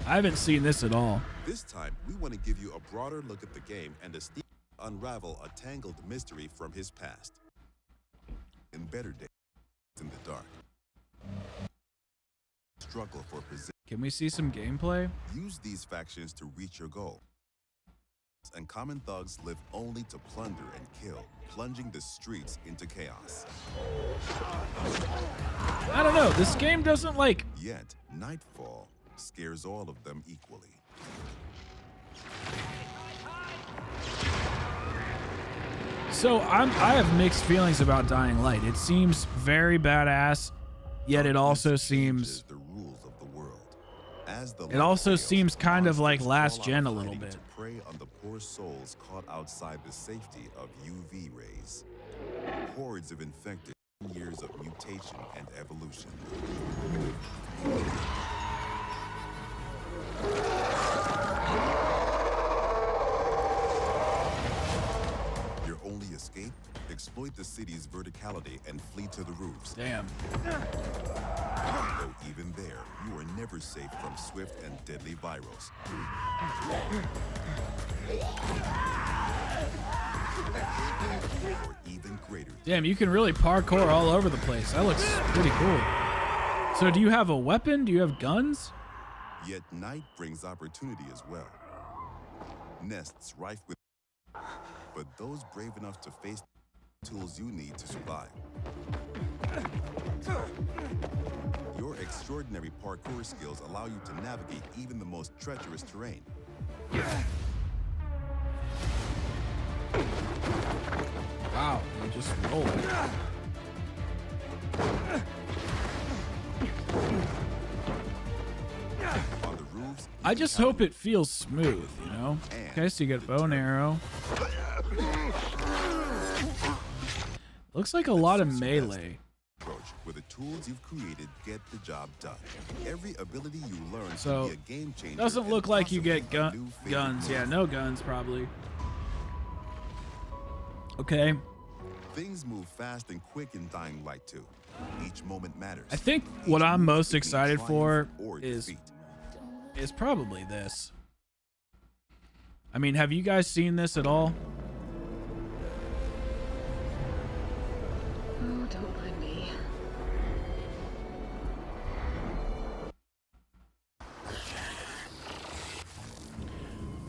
I haven't seen this at all. This time, we want to give you a broader look at the game and unravel a tangled mystery from his past. In better days, in the dark. Struggle for position. Can we see some gameplay? Use these factions to reach your goal. And common thugs live only to plunder and kill, plunging the streets into chaos. I don't know. This game doesn't like... Yet, nightfall scares all of them equally. So I have mixed feelings about Dying Light. It seems very badass, yet it also seems... It also seems kind of like last gen a little bit. To prey on the poor souls caught outside the safety of UV rays. Hordes of infected, years of mutation and evolution. Your only escape? Exploit the city's verticality and flee to the roofs. Damn. Though even there, you are never safe from swift and deadly virals. Or even greater. Damn, you can really parkour all over the place. That looks pretty cool. So do you have a weapon? Do you have guns? Yet night brings opportunity as well. Nests rife with... But those brave enough to face the tools you need to survive. Your extraordinary parkour skills allow you to navigate even the most treacherous terrain. Wow, you just rolled. On the roofs, I just hope it feels smooth, you know? Okay, so you get bow and arrow. Looks like a lot of melee. Where the tools you've created get the job done. Every ability you learn so can be a game changer. Doesn't look like you get guns. Yeah, no guns probably. Okay. Things move fast and quick in Dying Light 2. Each moment matters. I think what I'm most excited for is probably this. I mean, have you guys seen this at all? Oh, don't mind me.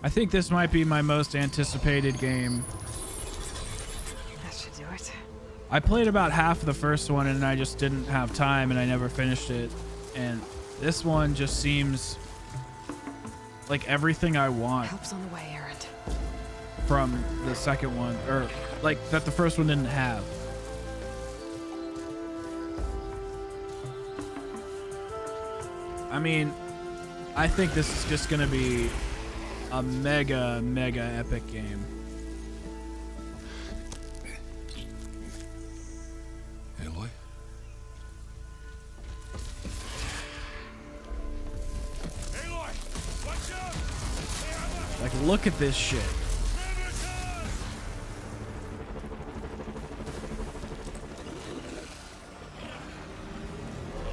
I think this might be my most anticipated game. That should do it. I played about half of the first one and I just didn't have time and I never finished it. And this one just seems like everything I want. Help's on the way, Errant. From the second one, or like that the first one didn't have. I mean, I think this is just gonna be a mega epic game. Aloy? Aloy, watch out! Like, look at this shit.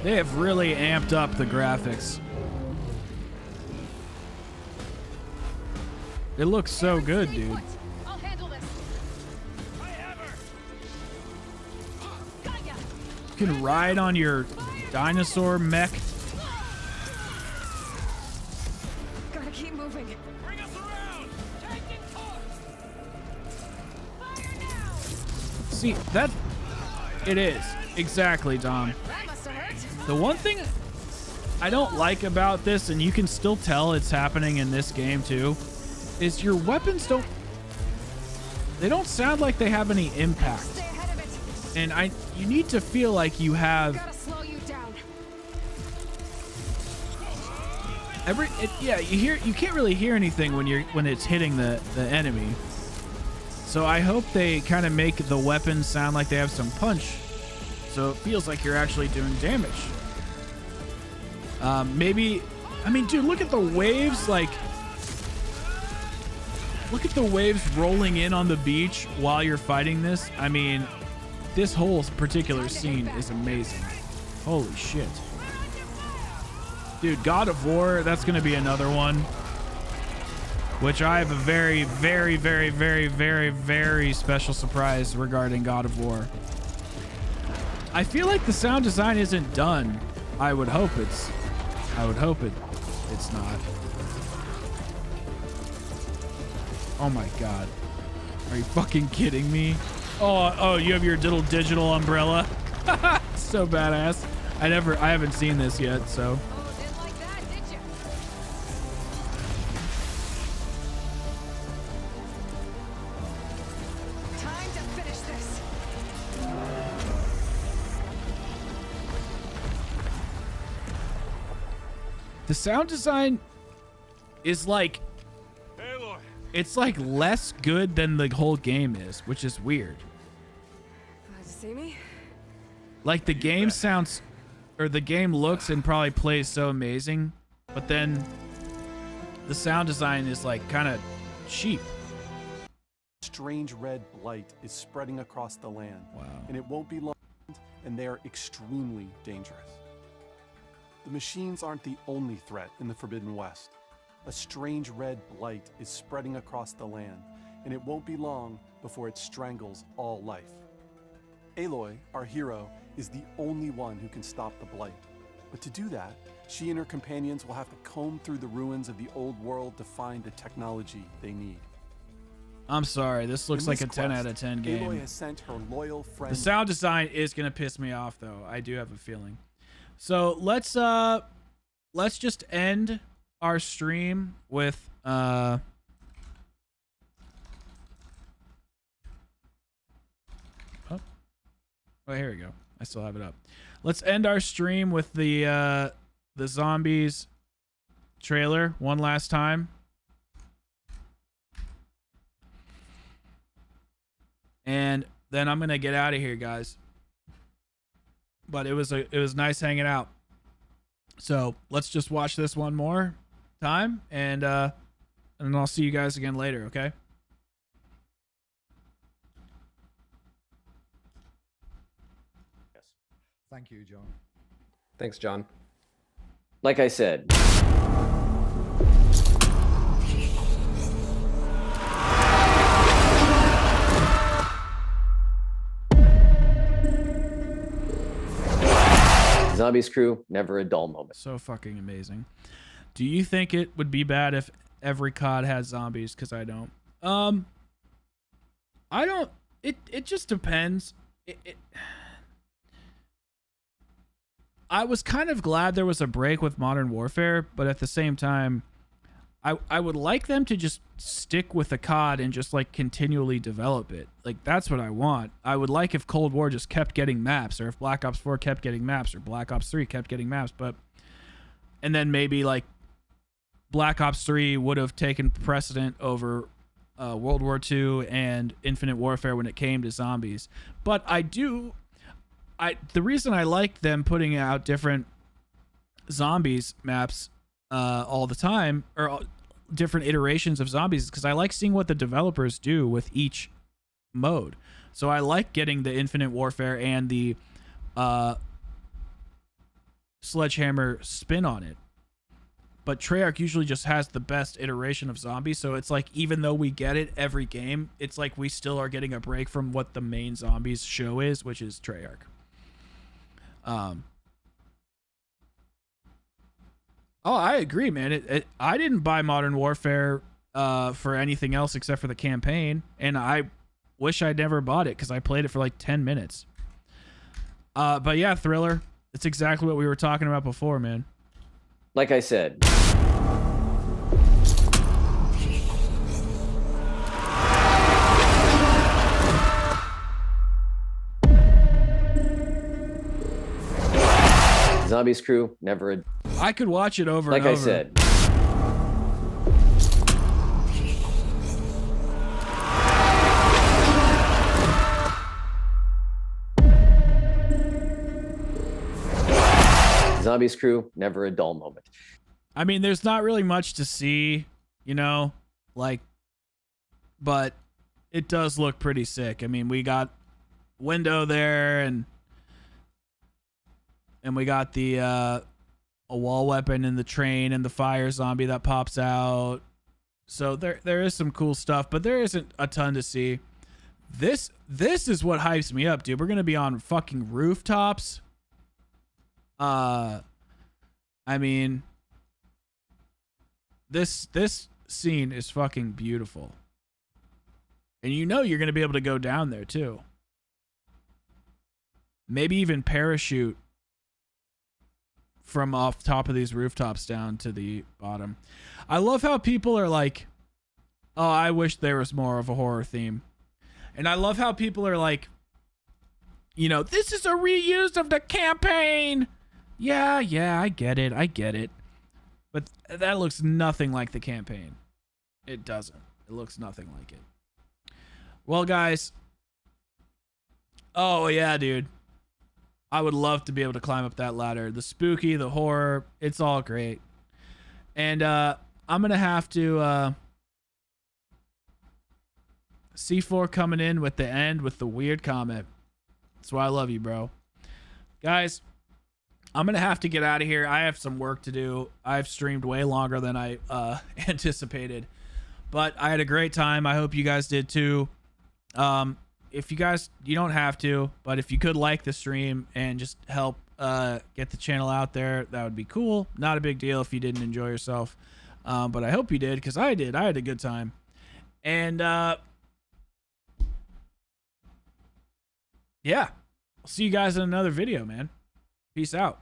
They have really amped up the graphics. It looks so good, dude. I'll handle this. I have her! Got ya. You can ride on your dinosaur mech. Gotta keep moving. Bring us around! Taking course! Fire now. See, that... It is. Exactly, Dom. That must have hurt. The one thing I don't like about this, and you can still tell it's happening in this game too, is your weapons don't sound like they have any impact. Stay ahead of it. And you need to feel like you have Gotta slow you down. you can't really hear anything when it's hitting the enemy. So I hope they kind of make the weapons sound like they have some punch, so it feels like you're actually doing damage. Maybe, I mean, dude, look at the waves, like, look at the waves rolling in on the beach while you're fighting this. I mean, this whole particular scene is amazing. Holy shit. Dude, God of War, that's going to be another one. Which I have a very, very, very, very, very, very special surprise regarding God of War. I feel like the sound design isn't done. I would hope it's not. Oh my god. Are you fucking kidding me? Oh, you have your little digital umbrella. So badass. I haven't seen this yet, so. Oh, didn't like that, did you? Time to finish this. The sound design is like, it's like less good than the whole game is, which is weird. Glad to see me. Like the game sounds, or the game looks and probably plays so amazing, but then the sound design is like kind of cheap. Strange red blight is spreading across the land. Wow. And it won't be long, and they are extremely dangerous. The machines aren't the only threat in the Forbidden West. A strange red blight is spreading across the land, and it won't be long before it strangles all life. Aloy, our hero, is the only one who can stop the blight. But to do that, she and her companions will have to comb through the ruins of the old world to find the technology they need. I'm sorry, this looks In like this a 10 quest, out of 10 Aloy game. has sent her loyal friend. The sound design is gonna piss me off though. I do have a feeling. So let's just end our stream with oh, here we go. I still have it up. Let's end our stream with the zombies trailer one last time. And then I'm gonna get out of here, guys. But it was nice hanging out. So let's just watch this one more time, and I'll see you guys again later, okay? Yes. Thank you, John. Thanks, John. Like I said, Zombies crew, never a dull moment. So fucking amazing. Do you think it would be bad if every COD had zombies? Because I don't. I don't. It just depends. I was kind of glad there was a break with Modern Warfare, but at the same time, I would like them to just stick with the COD and just like continually develop it. Like that's what I want. I would like if Cold War just kept getting maps, or if Black Ops 4 kept getting maps, or Black Ops 3 kept getting maps, and then maybe like Black Ops 3 would have taken precedent over World War II and Infinite Warfare when it came to zombies. But the reason I like them putting out different zombies maps all the time, or different iterations of zombies, is because I like seeing what the developers do with each mode. So I like getting the Infinite Warfare and the Sledgehammer spin on it. But Treyarch usually just has the best iteration of zombies, so it's like even though we get it every game, it's like we still are getting a break from what the main zombies show is, which is Treyarch. Oh, I agree, man. I didn't buy Modern Warfare for anything else except for the campaign, and I wish I never bought it because I played it for like 10 minutes. But yeah, Thriller, it's exactly what we were talking about before, man. Like I said, Zombies crew, never a... I could watch it over Like and I over. said, Zombies crew, never a dull moment. I mean, there's not really much to see, you know, like, but it does look pretty sick. I mean, we got window there, and we got the a wall weapon in the train and the fire zombie that pops out. So there is some cool stuff, but there isn't a ton to see. This is what hypes me up, dude. We're gonna be on fucking rooftops. I mean, this scene is fucking beautiful. And you know you're gonna be able to go down there too. Maybe even parachute from off top of these rooftops down to the bottom. I love how people are like, oh, I wish there was more of a horror theme. And I love how people are like, you know, this is a reuse of the campaign. Yeah, I get it. But that looks nothing like the campaign. It doesn't. It looks nothing like it. Well, guys. Oh, yeah, dude. I would love to be able to climb up that ladder. The spooky, the horror, it's all great. And I'm going to have to... C4 coming in with the end with the weird comment. That's why I love you, bro. Guys, I'm going to have to get out of here. I have some work to do. I've streamed way longer than I anticipated. But I had a great time. I hope you guys did too. If you guys, you don't have to, but if you could like the stream and just help get the channel out there, that would be cool. Not a big deal if you didn't enjoy yourself. But I hope you did, because I did. I had a good time. And yeah, I'll see you guys in another video, man. Peace out.